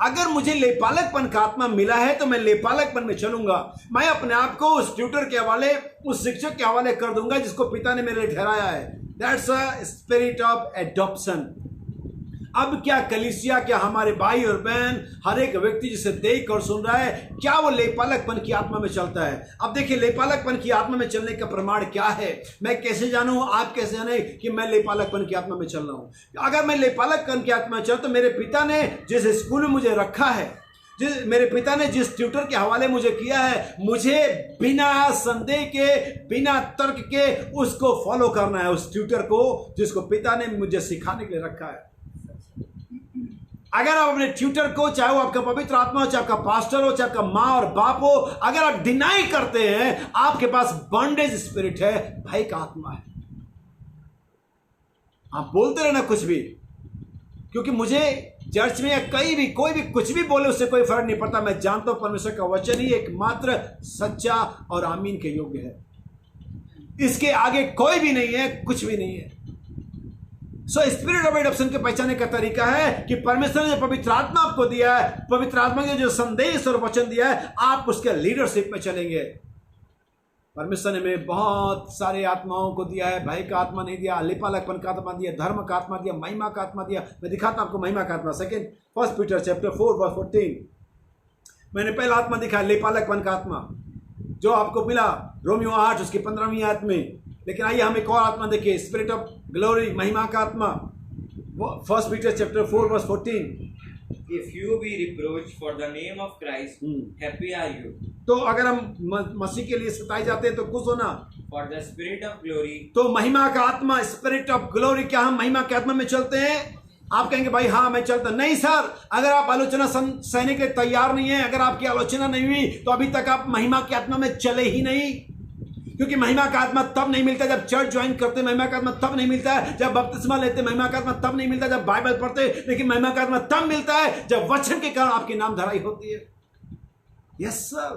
अगर मुझे लेपालकपन का आत्मा मिला है तो मैं लेपालकपन में चलूंगा। मैं अपने आप को उस ट्यूटर के हवाले, उस शिक्षक के हवाले कर दूंगा जिसको पिता ने मेरे लिए ठहराया है। That's a spirit of adoption. अब क्या कलीसिया, क्या हमारे भाई और बहन, हर एक व्यक्ति जिसे देख और सुन रहा है, क्या वो लेपालकपन की आत्मा में चलता है? अब देखिए लेपालकपन की आत्मा में चलने का प्रमाण क्या है? मैं कैसे जानूं, आप कैसे जाने कि मैं लेपालकपन की आत्मा में चल रहा हूं? अगर मैं लेपालकपन की आत्मा में चल, तो मेरे पिता ने जिस स्कूल में मुझे रखा है, मेरे पिता ने जिस ट्यूटर के हवाले मुझे किया है, मुझे बिना संदेह के, बिना तर्क के उसको फॉलो करना है, उस ट्यूटर को जिसको पिता ने मुझे सिखाने के लिए रखा है। अगर आप अपने ट्यूटर को, चाहे वो आपका पवित्र आत्मा हो, चाहे आपका पास्टर हो, चाहे आपका माँ और बाप हो, अगर आप डिनाई करते हैं, आपके पास बॉन्डेज स्पिरिट है, भय का आत्मा है। आप बोलते रहना कुछ भी, क्योंकि मुझे चर्च में या कहीं भी कोई भी कुछ भी बोले उससे कोई फर्क नहीं पड़ता। मैं जानता हूं परमेश्वर का वचन ही एकमात्र सच्चा और आमीन के योग्य है। इसके आगे कोई भी नहीं है, कुछ भी नहीं है। सो स्पिरिट ऑफ एडॉप्शन के पहचाने का तरीका है कि परमेश्वर ने पवित्र आत्मा आपको दिया है, पवित्र आत्मा ने जो संदेश और वचन दिया है, आप उसके लीडरशिप में चलेंगे। परमेश्वर ने हमें बहुत सारे आत्माओं को दिया है। भय का आत्मा नहीं दिया, लेपालकपन का आत्मा दिया, धर्म का आत्मा दिया, महिमा का आत्मा दिया। मैं दिखाता हूं आपको महिमा का आत्मा। Second 1 Peter chapter 4 verse 14। मैंने पहला आत्मा दिखा, लेपालकपन का आत्मा, जो आपको मिला रोमियो 8 उसकी 15वीं आयत में। लेकिन आइए हम एक और आत्मा देखिए, स्पिरिट ऑफ ग्लोरी, महिमा का आत्मा। 1 Peter chapter 4 verse 14। If you be reproached for the name of Christ, happy are you. तो अगर हम मसीह के लिए सताए जाते हैं तो खुश होना। For the spirit of glory. तो महिमा का आत्मा, स्पिरिट ऑफ ग्लोरी, क्या हम महिमा के आत्मा में चलते हैं? आप कहेंगे भाई हाँ मैं चलता। नहीं सर, अगर आप आलोचना सहने के तैयार नहीं है, अगर आपकी आलोचना नहीं हुई, तो अभी तक आप महिमा की आत्मा में चले ही नहीं। क्योंकि महिमा का आत्मा तब नहीं मिलता जब चर्च ज्वाइन करते, महिमा का आत्मा तब नहीं मिलता है जब बपतिस्मा लेते, महिमा का आत्मा तब नहीं मिलता जब बाइबल पढ़ते, लेकिन महिमा का आत्मा तब मिलता है जब वचन के कारण आपकी नाम धराई होती है। Yes sir.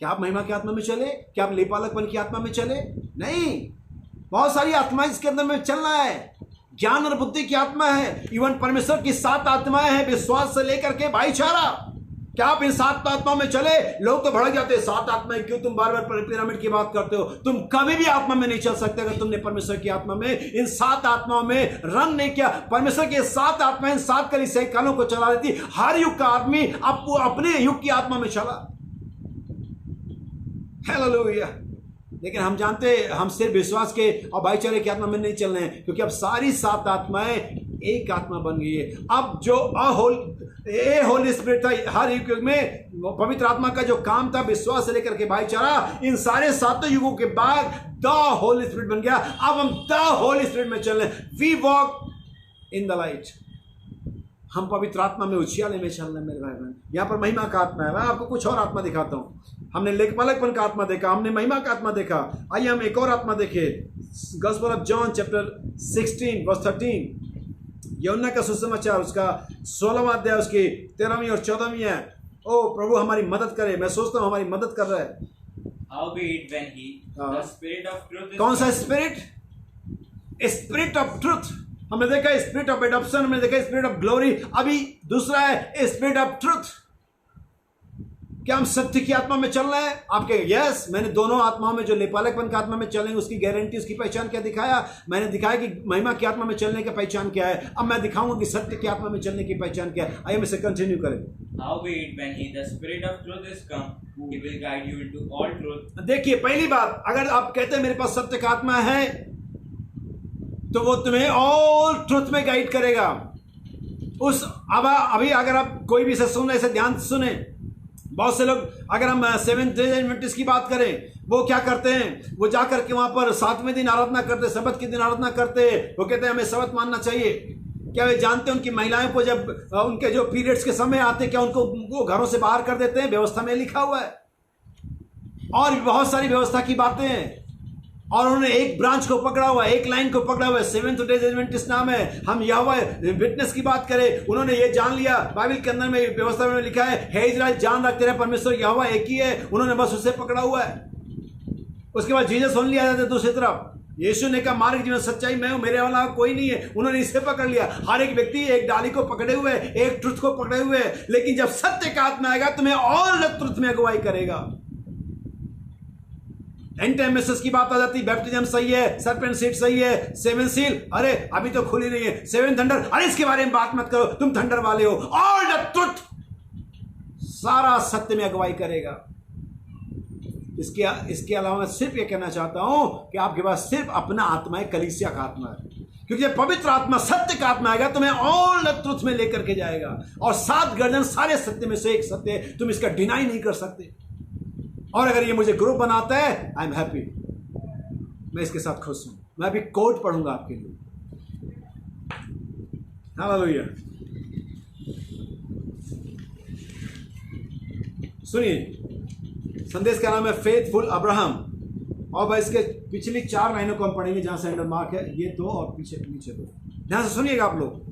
क्या आप महिमा की आत्मा में चले? क्या आप लेपालकपन की आत्मा में चले? नहीं, बहुत सारी आत्माएं इसके अंदर में चलना है। ज्ञान और बुद्धि की आत्मा है। इवन परमेश्वर की 7 आत्माएं हैं, विश्वास से लेकर के भाईचारा। क्या आप इन 7 आत्माओं में चले? लोग तो भड़क जाते हैं, 7 आत्माएं क्यों तुम बार बार पिरामिड की बात करते हो? तुम कभी भी आत्मा में नहीं चल सकते अगर तुमने परमेश्वर की आत्मा में, इन 7 आत्माओं में रंग नहीं किया। परमेश्वर की 7 आत्माएं 7 कलीसियाई कालों को चला रही थी। हर युग का आदमी अपने युग की आत्मा में चला। हालेलुया। लेकिन हम जानते हैं हम सिर्फ विश्वास के और भाईचारे की आत्मा में नहीं चल रहे हैं, क्योंकि अब सारी 7 आत्माएं एक आत्मा बन गई है। अब जो होली स्पिरिट था हर युग में, पवित्र आत्मा का जो काम था विश्वास से लेकर के भाईचारा, इन सारे 7 युगों के बाद द होली स्पिरिट बन गया। अब हम द होली स्पिरिट में चल रहे हैं। We walk in the light. हम पवित्र आत्मा में, उछियाले में चल रहे हैं मेरे भाई बहन। यहाँ पर महिमा का आत्मा है। मैं आपको कुछ और आत्मा दिखाता हूँ। हमने लेपालकपन का आत्मा देखा, हमने महिमा का आत्मा देखा। आइए हम एक और आत्मा देखें। Gospel of John chapter 16 verse 13। यूहन्ना का सुसमाचार उसका 16वां अध्याय उसकी 13वीं और 14वीं है। ओ प्रभु हमारी मदद करे। मैं सोचता हूँ हमारी मदद कर रहा है। Howbeit when he, the spirit of truth is कौन सा स्पिरिट? Spirit of truth. हमने देखा स्पिरिट ऑफ एडॉप्शन, हमने देखा स्पिरिट ऑफ ग्लोरी। अभी दूसरा है स्पिरिट ऑफ ट्रुथ। क्या हम सत्य की आत्मा में चल रहे हैं? आपके यस, मैंने दोनों आत्माओं में, जो लेपालकपन की आत्मा में चलेंगे उसकी गारंटी, उसकी पहचान क्या दिखाया? मैंने दिखाया कि महिमा की आत्मा में चलने की पहचान क्या है। अब मैं दिखाऊंगा कि सत्य की आत्मा में चलने की पहचान क्या है। आइए हम इसे कंटिन्यू करें। Howbeit when he, the spirit of truth is come, he will guide you into all truth. देखिए पहली बात, अगर आप कहते हैं मेरे पास सत्य का आत्मा है, तो वो तुम्हें ऑल ट्रुथ में गाइड करेगा। अभी अगर आप कोई भी इसे सुन रहे, इसे ध्यान से सुने। बहुत से लोग, अगर हम सेवेंथ डे एडवेंटिस्ट की बात करें, वो क्या करते हैं, वो जाकर के वहां पर 7वें दिन आराधना करते, सबत के दिन आराधना करते, वो कहते हैं हमें सबत मानना चाहिए। क्या वे जानते हैं उनकी महिलाओं को जब उनके जो पीरियड्स के समय आते, क्या उनको वो घरों से बाहर कर देते हैं? व्यवस्था में लिखा हुआ है। और भी बहुत सारी व्यवस्था की बातें हैं। और उन्होंने एक ब्रांच को पकड़ा हुआ है, एक लाइन को पकड़ा हुआ है, सेवेंथ डे एडवेंटिस्ट नाम है। हम यहोवा विटनेस की बात करें, उन्होंने ये जान लिया, बाइबल के अंदर में व्यवस्था में लिखा है, हे इस्राएल जान रख तेरा परमेश्वर यहोवा एक ही है। उन्होंने बस उसे पकड़ा हुआ है। उसके बाद जीसस सुन लिया जाता है दूसरी तरफ। यीशु ने कहा मार्ग जीवन सच्चाई मैं हूं, मेरे वाला कोई नहीं है। उन्होंने इसे पकड़ लिया। हर एक व्यक्ति एक डाली को पकड़े हुए है, एक ट्रुथ को पकड़े हुए है। लेकिन जब सत्य का आत्मा आएगा तुम्हें और ट्रुथ में अगुवाई करेगा। एंड टाइम मैसेज की बात आ जाती, बैप्टिज्म सही है, सर्पेंट सीड सही है, सेवन सील अरे अभी तो खुली नहीं है, सेवन थंडर अरे इसके बारे में बात मत करो, तुम थंडर वाले हो। ऑल द ट्रुथ, सारा सत्य में अगुवाई करेगा। इसके अलावा मैं सिर्फ ये कहना चाहता हूं कि आपके पास सिर्फ अपना आत्मा है, कलीसिया का आत्मा है। क्योंकि जब पवित्र आत्मा सत्य का आत्मा आएगा तुम्हें ऑल द ट्रुथ में लेकर के जाएगा। और 7 गर्दन सारे सत्य में से एक सत्य है, तुम इसका डिनाई नहीं कर सकते। और अगर ये मुझे ग्रुप बनाता है, आई एम हैप्पी, मैं इसके साथ खुश हूं। मैं अभी कोट पढ़ूंगा आपके लिए। हालेलुया। सुनिए, संदेश का नाम है फेथफुल अब्राहम। और भाई इसके पिछली 4 लाइनों को हम पढ़ेंगे जहां से अंडर मार्क है, ये 2 और पीछे 2। ध्यान से सुनिएगा आप लोग।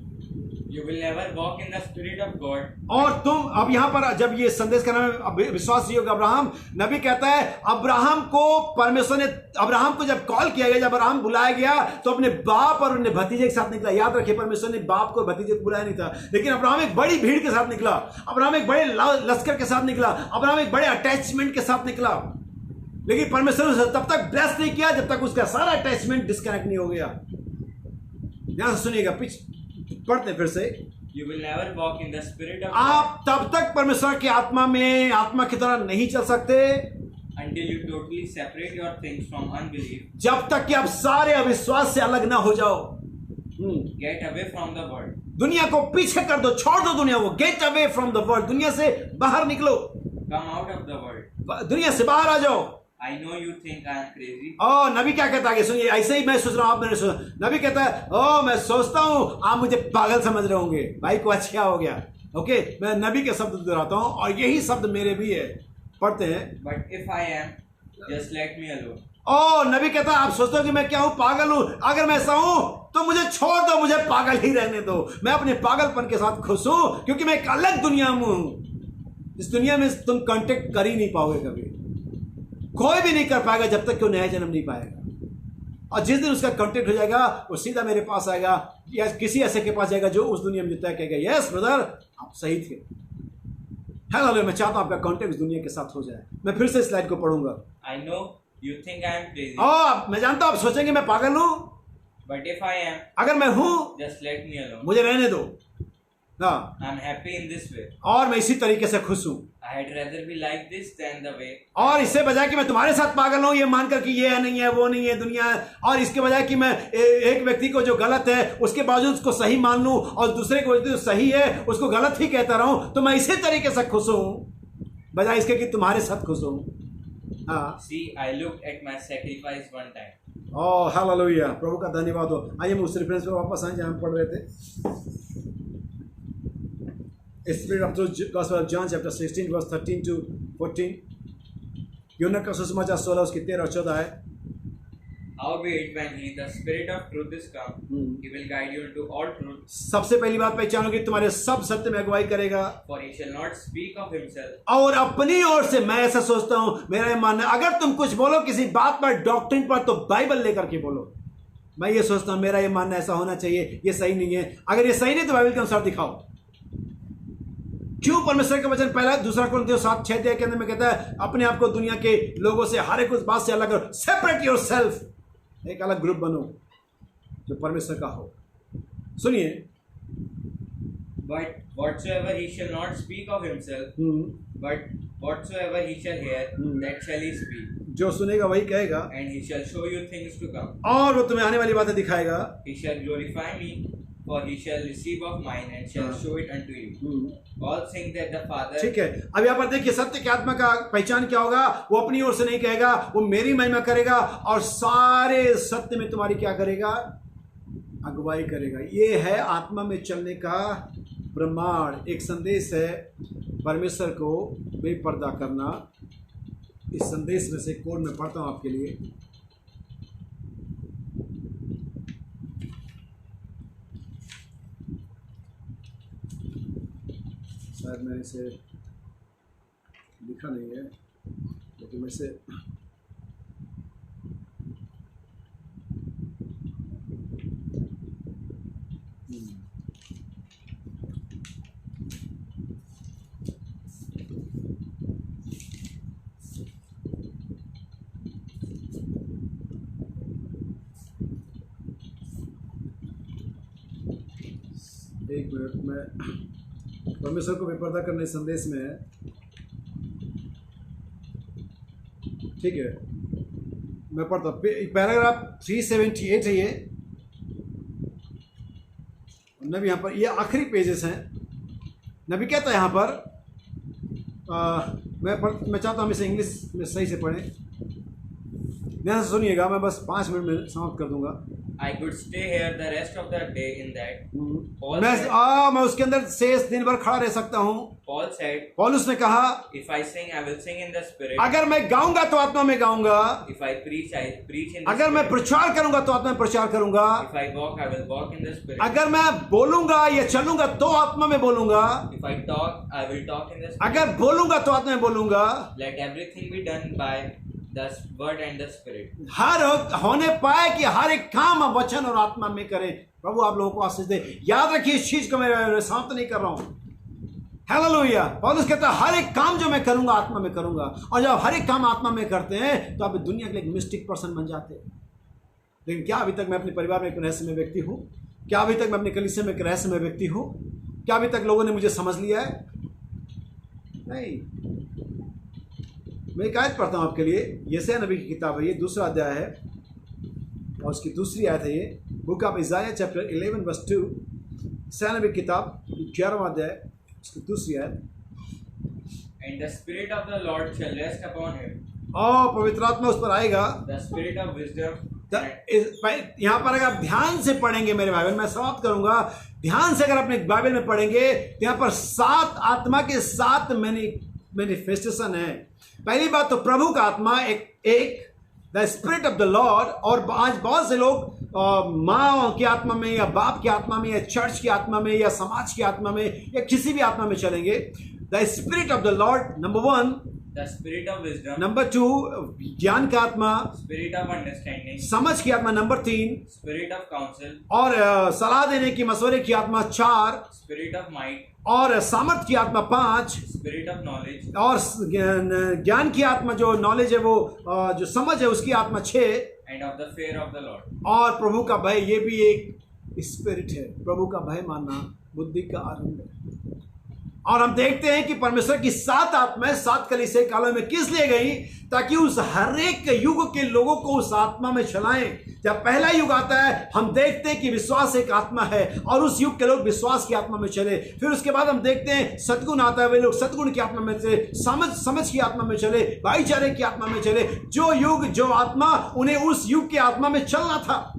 You will never walk in the spirit of God. और तुम अब यहां पर जब ये संदेश का नाम है विश्वास योग्य अब्राहम, नबी कहता है अब्राहम को परमेश्वर ने, अब्राहम को जब कॉल किया गया, जब अब्राहम बुलाया गया तो अपने बाप और अपने भतीजे के साथ निकला। याद रखिए, परमेश्वर ने बाप को भतीजे को बुलाया नहीं था, लेकिन अब्राहम एक बड़ी भीड़ के साथ निकला। अब्राहम एक बड़े लश्कर के साथ निकला। अब्राहम एक बड़े अटैचमेंट के साथ निकला। लेकिन परमेश्वर ने तब तक ब्लेस नहीं किया जब तक उसका सारा अटैचमेंट डिस्कनेक्ट नहीं हो गया। ध्यान से सुनिएगा, पढ़ते फिर से। You will never walk in the spirit of आप तब तक परमेश्वर की आत्मा में आत्मा की तरह नहीं चल सकते until you totally separate your things from unbelief. जब तक कि आप सारे अविश्वास से अलग ना हो जाओ। Get away from the world. दुनिया को पीछे कर दो, छोड़ दो दुनिया को। Get away from the world, दुनिया से बाहर निकलो। Come out of the world. दुनिया से बाहर आ जाओ। I know you think I am crazy. नबी क्या कहता है, सुनिए, ऐसे ही मैं सोच रहा हूं, आप मैंने सोचा। नबी कहता है मैं सोचता हूं आप मुझे पागल समझ रहे होंगे। भाई को अच्छा हो गया। ओके, मैं नबी के शब्द दोहराता हूं और यही शब्द मेरे भी है। पढ़ते हैं। But if I am, just let me alone. नबी कहता है आप सोचते हो कि मैं क्या हूं, पागल हूं। अगर मैं ऐसा हूं तो मुझे छोड़ दो, मुझे पागल ही रहने दो। मैं अपने पागलपन के साथ खुश हूं क्योंकि मैं एक अलग दुनिया में हूं। इस दुनिया में तुम कांटेक्ट कर ही नहीं पाओगे, कभी कोई भी नहीं कर पाएगा जब तक कि वो नया जन्म नहीं पाएगा। और जिस दिन उसका कांटेक्ट हो जाएगा वो सीधा मेरे पास आएगा या किसी ऐसे के पास जाएगा जो उस दुनिया में जीता है, कहेगा यस ब्रदर आप सही थे। हेलो, मैं चाहता हूं आपका कांटेक्ट इस दुनिया के साथ हो जाए। मैं फिर से स्लाइड को पढ़ूंगा। I know you think I am crazy. मैं जानता हूं आप सोचेंगे मैं पागल हूं, But if I am, अगर मैं हूं just let me alone. मुझे रहने दो। हाँ, I'm happy in this way. और मैं इसी तरीके से खुश हूं। I had rather be like this than the way. और इससे बजाय कि मैं तुम्हारे साथ पागल हूं ये मानकर कि ये नहीं है, वो नहीं है, दुनिया है, और इसके बजाय कि मैं एक व्यक्ति को जो गलत है उसके बावजूद उसको सही मान लूं और दूसरे को जो सही है उसको गलत ही कहता रहूं, तो मैं इसी तरीके से खुश हूं बजाय इसके कि तुम्हारे साथ खुश हूं। हाँ, See, I looked at my sacrifice one time. Hallelujah, प्रभु का धन्यवाद हो। आइए हम उस रेफरेंस पर वापस आए जहां हम पढ़ रहे थे। Spirit of truth, Gospel of John chapter 16 verse 13 to 14। यूहन्ना का सुसमाचार 16 उसके 13 और 14 है। Howbeit, when he, the Spirit of truth, is come, he will guide you into all truth. सबसे पहली बात पहचानो कि तुम्हारे सब सत्य में अगुवाई करेगा। For he shall not speak of himself. और अपनी ओर से मैं ऐसा सोचता हूं, मेरा ये मानना, अगर तुम कुछ बोलो किसी बात पर, डॉक्ट्रिन पर, तो बाइबल लेकर के बोलो। मैं ये सोचता हूं, मेरा ये मानना ऐसा होना चाहिए, ये सही नहीं है। अगर ये सही नहीं तो बाइबल के अनुसार दिखाओ। क्यों परमेश्वर का वचन पहला 2 कुरिन्थियों 7:6 के अंदर में कहता है अपने आप को दुनिया के लोगों से, हर एक उस बात से अलग करो। सेपरेट योरसेल्फ, एक अलग ग्रुप बनो जो परमेश्वर का हो। सुनिए, But whatsoever he shall not speak of himself, but whatsoever he shall hear, that shall he speak. जो सुनेगा वही कहेगा, And he shall show you things to come. और वो तुम्हें आने वाली बातें दिखाएगा। He shall glorify me, for he shall receive of mine and shall show it unto you. All things that the Father. ठीक है, अब यहाँ पर देखिए सत्य की आत्मा का पहचान क्या होगा? वो अपनी ओर से नहीं कहेगा, वो मेरी महिमा करेगा और सारे सत्य में तुम्हारी क्या करेगा? अगुवाई करेगा। ये है आत्मा में चलने का प्रमाण। एक संदेश है परमेश्वर को बेपर्दा करना। इस संदेश में से कोड में पढ़ता हूं आपके लिए। शायद मैंने इसे लिखा नहीं है, लेकिन मैं इसे एक मिनट में परमेश्वर को बेपर्दा करने संदेश में है। ठीक है, मैं पढ़ता हूँ। पैराग्राफ 378 है ये। नबी यहाँ पर, ये आखिरी पेजेस हैं। नबी कहता है यहाँ पर, मैं चाहता हूँ हम इसे इंग्लिश में सही से पढ़ें। ध्यान से सुनिएगा, मैं बस 5 मिनट में समाप्त कर दूंगा। I could stay here the rest of the day in that. मैं उसके अंदर शेष दिन भर खड़ा रह सकता हूँ। Paul said, पौलुस ने कहा, if I sing, I will sing in the spirit. अगर मैं गाऊंगा तो आत्मा में गाऊंगा। If I preach, I preach in the अगर मैं प्रचार करूंगा तो आत्मा में प्रचार करूंगा। If I walk, I will walk in the spirit. अगर मैं बोलूंगा या चलूंगा तो आत्मा में बोलूंगा। If I talk, I will talk in the spirit. अगर बोलूंगा तो आत्मा में बोलूंगा। Let everything be done by the word and the spirit. हर होने पाए कि हर एक काम वचन और आत्मा में करें। प्रभु आप लोगों को आशीष दे। याद रखिए इस चीज को मैं समाप्त नहीं कर रहा हूं। हालेलुया। पौलुस कहता है हर एक काम जो मैं करूंगा आत्मा में करूंगा। और जब हर एक काम आत्मा में करते हैं तो आप दुनिया के लिए एक मिस्टिक पर्सन बन जाते हैं। लेकिन क्या अभी तक मैं अपने परिवार में एक रहस्यमय व्यक्ति हूं? क्या अभी तक मैं अपने कलीसिया में एक रहस्यमय व्यक्ति हूं? क्या अभी तक लोगों ने मुझे समझ लिया है? नहीं। मैं एक आयत पढ़ता हूं आपके लिए। यशायाह नबी की किताब है, ये 2 अध्याय है और उसकी दूसरी आयत है। ये बुक ऑफ इज़ाया चैप्टर 11 वर्स 2। यशायाह नबी की किताब 11वां अध्याय उसकी दूसरी आयत। And the spirit of the Lord shall rest upon him. और पवित्र आत्मा उस पर आएगा। The spirit of wisdom. यहाँ पर अगर आप ध्यान से पढ़ेंगे मेरे भाई बहन, मैं समाप्त करूंगा। ध्यान से अगर अपने बाइबल में पढ़ेंगे तो यहाँ पर 7 आत्मा के 7 मैनिफेस्टेशन है। पहली बात तो प्रभु का आत्मा एक the spirit of the Lord. और आज बहुत से लोग माँ की आत्मा में या बाप की आत्मा में या चर्च की आत्मा में या समाज की आत्मा में या किसी भी आत्मा में चलेंगे। The spirit of the Lord number 1, The spirit of wisdom. Number 2 ज्ञान का आत्मा, Spirit of understanding. समझ की आत्मा नंबर 3, Spirit of counsel. और सलाह देने की मशवरे की आत्मा 4, Spirit of might. और सामर्थ की आत्मा 5, Spirit of knowledge. और ज्ञान की आत्मा जो नॉलेज है वो जो समझ है उसकी आत्मा 6, And of the fear of the Lord. और प्रभु का भय ये भी एक स्पिरिट है। प्रभु का भय मानना बुद्धि का आरंभ है। और हम देखते हैं कि परमेश्वर की 7 आत्माएं 7 कलीसिया कालों में किस लिए गई? ताकि उस हर एक युग के लोगों को उस आत्मा में चलाएं। जब पहला युग आता है हम देखते हैं कि विश्वास एक आत्मा है और उस युग के लोग विश्वास की आत्मा में चले। फिर उसके बाद हम देखते हैं सद्गुण आता है, वे लोग सद्गुण की आत्मा में चले, समझ की आत्मा में चले, भाईचारे की आत्मा में चले। जो युग जो आत्मा उन्हें उस युग की आत्मा में चलना था,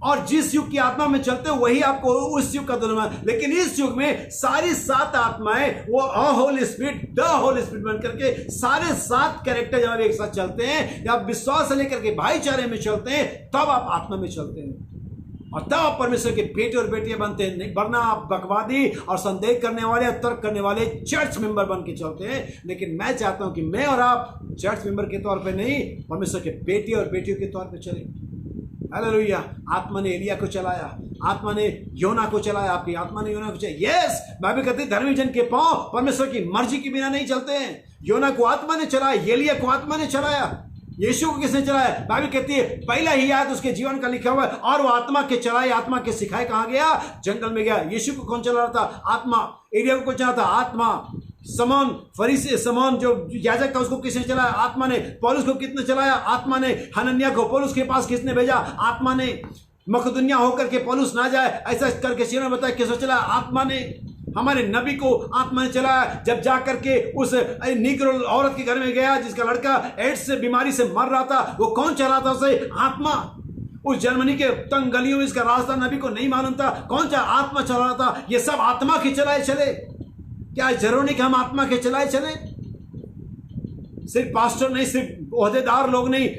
और जिस युग की आत्मा में चलते हो वही आपको उस युग का दुनिया। लेकिन इस युग में सारी 7 आत्माएं वो Holi spirit the Holi spirit बन करके सारे 7 कैरेक्टर जब एक साथ चलते हैं, जब विश्वास लेकर के भाईचारे में चलते हैं, तब आप आत्मा में चलते हैं और तब आप परमेश्वर के बेटे और बेटियां बनते हैं। वरना आप बकवादी और संदेह करने वाले और तर्क करने वाले चर्च मेंबर बन के चलते हैं। लेकिन मैं चाहता हूं कि मैं और आप चर्च मेंबर के तौर पर नहीं, परमेश्वर के बेटे और बेटियों के तौर पर चलें। हालेलुया। आत्मा ने एलिया को चलाया, आत्मा ने योना को चलाया, आपकी आत्मा ने योना को चलाया। यस, बाइबल कहती है धर्मी जन के पांव परमेश्वर की मर्जी के बिना नहीं चलते हैं। योना को आत्मा ने चलाया, एलिया को आत्मा ने चलाया, यीशु को किसने चलाया? बाइबल कहती है पहला ही याद उसके जीवन का लिखा हुआ है। और वो आत्मा के चलाए, आत्मा के सिखाए कहां गया? जंगल में गया। यीशु को कौन चला रहा था? आत्मा। एलिया को कौन चला था? आत्मा। समौन फरीसी, समौन जो याजक था उसको किसने चलाया? आत्मा ने। पौलुस को किसने चलाया? आत्मा ने। हनन्याह को पौलुस के पास किसने भेजा? आत्मा ने। मकदुनिया होकर के पौलुस ना जाए, ऐसा करके सीना बताया कि चला आत्मा ने हमारे नबी को आत्मा ने चलाया। जब जा करके उस नीग्रो औरत के घर में गया जिसका लड़का एड्स से बीमारी से मर रहा था, वो कौन चला था उसे? आत्मा। उस जर्मनी के तंग गलियों में इसका रास्ता नबी को नहीं मालूम था, कौन सा आत्मा चला रहा था? ये सब आत्मा के चलाए चले। क्या जरूरी नहीं कि हम आत्मा के चलाए चले? सिर्फ पास्टर नहीं, सिर्फ ओहदेदार लोग नहीं,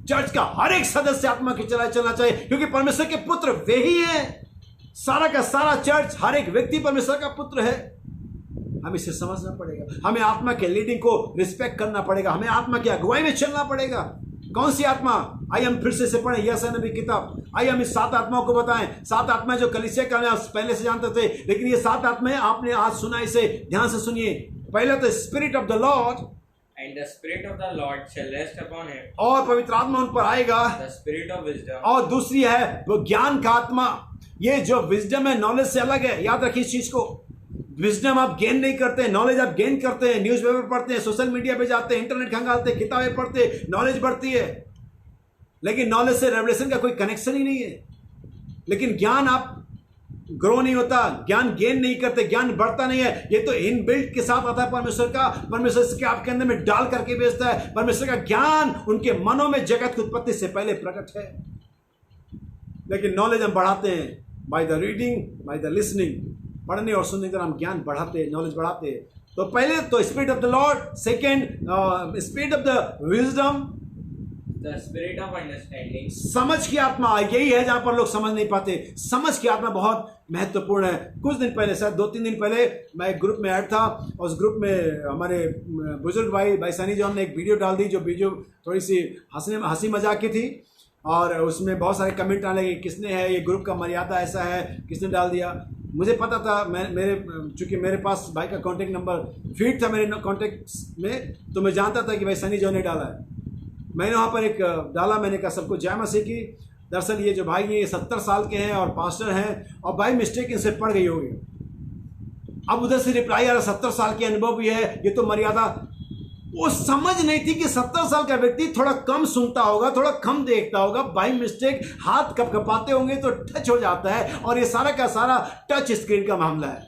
चर्च का हर एक सदस्य आत्मा के चलाए चलना चाहिए, क्योंकि परमेश्वर के पुत्र वे ही है। सारा का सारा चर्च, हर एक व्यक्ति परमेश्वर का पुत्र है। हमें इसे समझना पड़ेगा। हमें आत्मा के लीडिंग को रिस्पेक्ट करना पड़ेगा। हमें आत्मा की अगुवाई में चलना पड़ेगा। कौन सी आत्मा? आइए हम फिर से पढ़ें यशायाह नबी किताब। आइए हम इस 7 आत्माओं को बताएं। 7 आत्माएं जो कलीसिया का हम पहले से जानते थे, लेकिन ये 7 आत्माएं आपने आज सुना, इसे ध्यान से सुनिए। पहला तो spirit of the Lord, And the spirit of the Lord shall rest upon him. और पवित्र आत्मा उन पर आएगा। The spirit of wisdom. और दूसरी है वो ज्ञान का आत्मा। ये जो विजडम है नॉलेज से अलग है, याद रखिए इस चीज को। विजडम आप गेन नहीं करते, नॉलेज आप गेन करते हैं। न्यूज़पेपर पढ़ते हैं, सोशल मीडिया पे जाते हैं, इंटरनेट खंगालते हैं, किताबें पढ़ते हैं, नॉलेज बढ़ती है। लेकिन नॉलेज से रेवलेशन का कोई कनेक्शन ही नहीं है। लेकिन ज्ञान आप ग्रो नहीं होता, ज्ञान गेन नहीं करते, ज्ञान बढ़ता नहीं है। ये तो इनबिल्ट के साथ आता है परमेश्वर का। परमेश्वर इसके आपके अंदर में डाल करके भेजता है। परमेश्वर का ज्ञान उनके मनों में जगत की उत्पत्ति से पहले प्रकट है। लेकिन नॉलेज हम बढ़ाते हैं by the reading, by the listening. पढ़ने और सुनने का हम ज्ञान बढ़ाते हैं, नॉलेज बढ़ाते हैं। तो पहले तो spirit of the Lord, second spirit of the wisdom, The spirit of understanding. समझ की आत्मा। यही है जहां पर लोग समझ नहीं पाते। समझ की आत्मा बहुत महत्वपूर्ण है। कुछ दिन पहले, शायद 2-3 दिन पहले, मैं एक ग्रुप में ऐड था और उस ग्रुप में हमारे बुजुर्ग भाई सनी जॉन ने एक वीडियो डाल दी, जो वीडियो थोड़ी सी हंसी मजाक की थी। और उसमें बहुत सारे कमेंट आने लगे, किसने है ये ग्रुप का मर्यादा ऐसा है, किसने डाल दिया। मुझे पता था, चूंकि मेरे पास भाई का कॉन्टेक्ट नंबर फीड था मेरे कॉन्टेक्ट में, तो मैं जानता था कि भाई सनी जॉन ने डाला है। मैंने वहाँ पर एक डाला, मैंने कहा सबको जय मसीह की। दरअसल ये जो भाई ये 70 साल के हैं और पास्टर हैं, और भाई मिस्टेक इनसे पड़ गई होगी। अब उधर से रिप्लाई आ रहा, 70 साल के अनुभव भी है, ये तो मर्यादा। वो समझ नहीं थी कि 70 साल का व्यक्ति थोड़ा कम सुनता होगा, थोड़ा कम देखता होगा। बाई मिस्टेक हाथ कपकपाते होंगे तो टच हो जाता है, और ये सारा का सारा टच स्क्रीन का मामला है।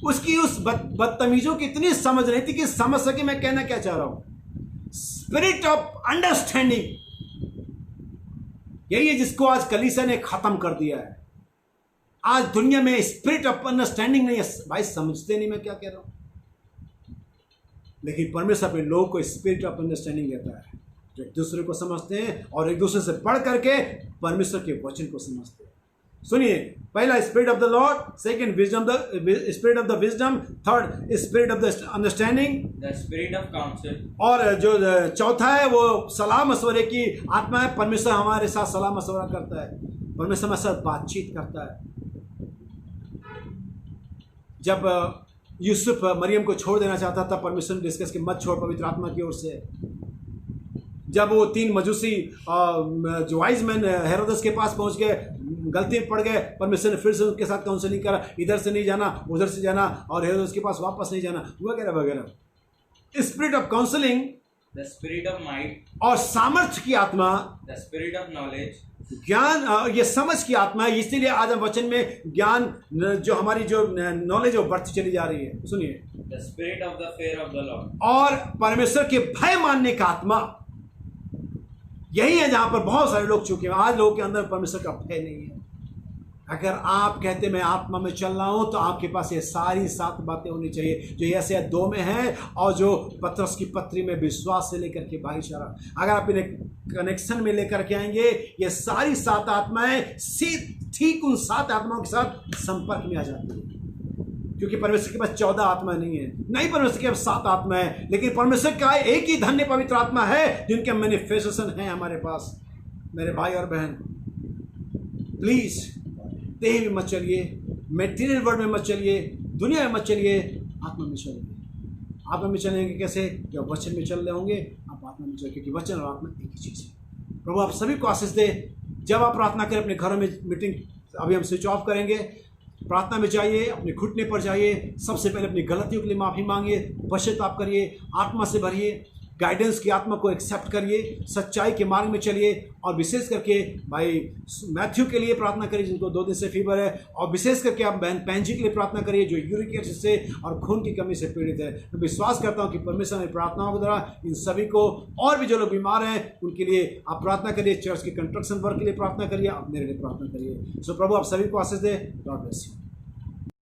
उसकी उस बदतमीजों की इतनी समझ नहीं थी कि समझ सके मैं कहना क्या चाह रहा हूं। स्पिरिट ऑफ अंडरस्टैंडिंग, यही है जिसको आज कलीसिया ने खत्म कर दिया है। आज दुनिया में स्पिरिट ऑफ अंडरस्टैंडिंग नहीं है। भाई समझते नहीं मैं क्या कह रहा हूं। लेकिन परमेश्वर अपने लोगों को स्पिरिट ऑफ अंडरस्टैंडिंग देता है, जो एक दूसरे को समझते हैं और एक दूसरे से पढ़ करके परमेश्वर के वचन को समझते हैं। सुनिए, पहला spirit of the Lord, second wisdom, the spirit of the wisdom, third spirit of the understanding, the spirit of council, और जो चौथा है वो सलाह मशवरे की आत्मा है। परमेश्वर हमारे साथ सलाह मशवरा करता है, परमेश्वर हमारे साथ बातचीत करता है। जब यूसुफ मरियम को छोड़ देना चाहता था, परमेश्वर ने डिस्कस कि मत छोड़, पवित्र आत्मा की ओर से। जब वो 3 मजूसी जो वाइज मैन हेरोदस के पास पहुंच गए, गलती में पड़ गए, परमेश्वर ने फिर से उनके साथ काउंसलिंग करा, इधर से नहीं जाना, उधर से जाना, और हेरोदस के पास वापस नहीं जाना, वगैरह वगैरह। Spirit of counselling, the spirit of might, और सामर्थ्य की आत्मा, द स्पिरिट ऑफ नॉलेज, ज्ञान, ये समझ की आत्मा है। इसीलिए आज हम वचन में ज्ञान, जो हमारी जो नॉलेज है वो बढ़ती चली जा रही है। सुनिए, the spirit of the fair of the Lord, और परमेश्वर के भय मानने का आत्मा। यही है जहां पर बहुत सारे लोग चुके हैं। आज लोगों के अंदर परमेश्वर का भय नहीं है। अगर आप कहते मैं आत्मा में चल रहा हूं, तो आपके पास ये सारी 7 बातें होनी चाहिए जो यशायाह 2 में है, और जो पत्रस की पत्री में विश्वास से लेकर के भाईचारा। अगर आप इन्हें कनेक्शन में लेकर के आएंगे, ये सारी 7 आत्माएं ठीक उन 7 आत्माओं के साथ संपर्क में आ जाती है। क्योंकि परमेश्वर के पास 14 आत्मा नहीं है, नहीं, परमेश्वर के पास 7 आत्मा है। लेकिन परमेश्वर का एक ही धन्य पवित्र आत्मा है जिनके मैनिफेस्टेशन है हमारे पास। मेरे भाई और बहन, प्लीज देह में मत चलिए, मेटीरियल वर्ल्ड में मत चलिए, दुनिया में मत चलिए, आत्मा में चलिए। आत्मा में चलेंगे कैसे? जब वचन में चल रहे होंगे आप आत्मा में चलेंगे, क्योंकि वचन और आत्मा एक ही चीज़ है। प्रभु आप सभी को आशीष दे। जब आप प्रार्थना करें अपने घरों में, मीटिंग अभी हम स्विच ऑफ करेंगे, प्रार्थना में जाइए, अपने घुटने पर जाइए, सबसे पहले अपनी गलतियों के लिए माफ़ी मांगिए, पश्चाताप करिए, आत्मा से भरिए। गाइडेंस की आत्मा को एक्सेप्ट करिए, सच्चाई के मार्ग में चलिए। और विशेष करके भाई मैथ्यू के लिए प्रार्थना करिए जिनको 2 दिन से फीवर है, और विशेष करके आप बहन पैंजी के लिए प्रार्थना करिए जो यूरिक एसिड से और खून की कमी से पीड़ित है। मैं विश्वास करता हूँ कि परमेश्वर मेरी प्रार्थनाओं के द्वारा इन सभी को, और भी जो लोग बीमार हैं उनके लिए आप प्रार्थना करिए। चर्च के कंस्ट्रक्शन वर्क के लिए प्रार्थना करिए, आप मेरे लिए प्रार्थना करिए। सो प्रभु आप सभी को आशीष दे। God bless you.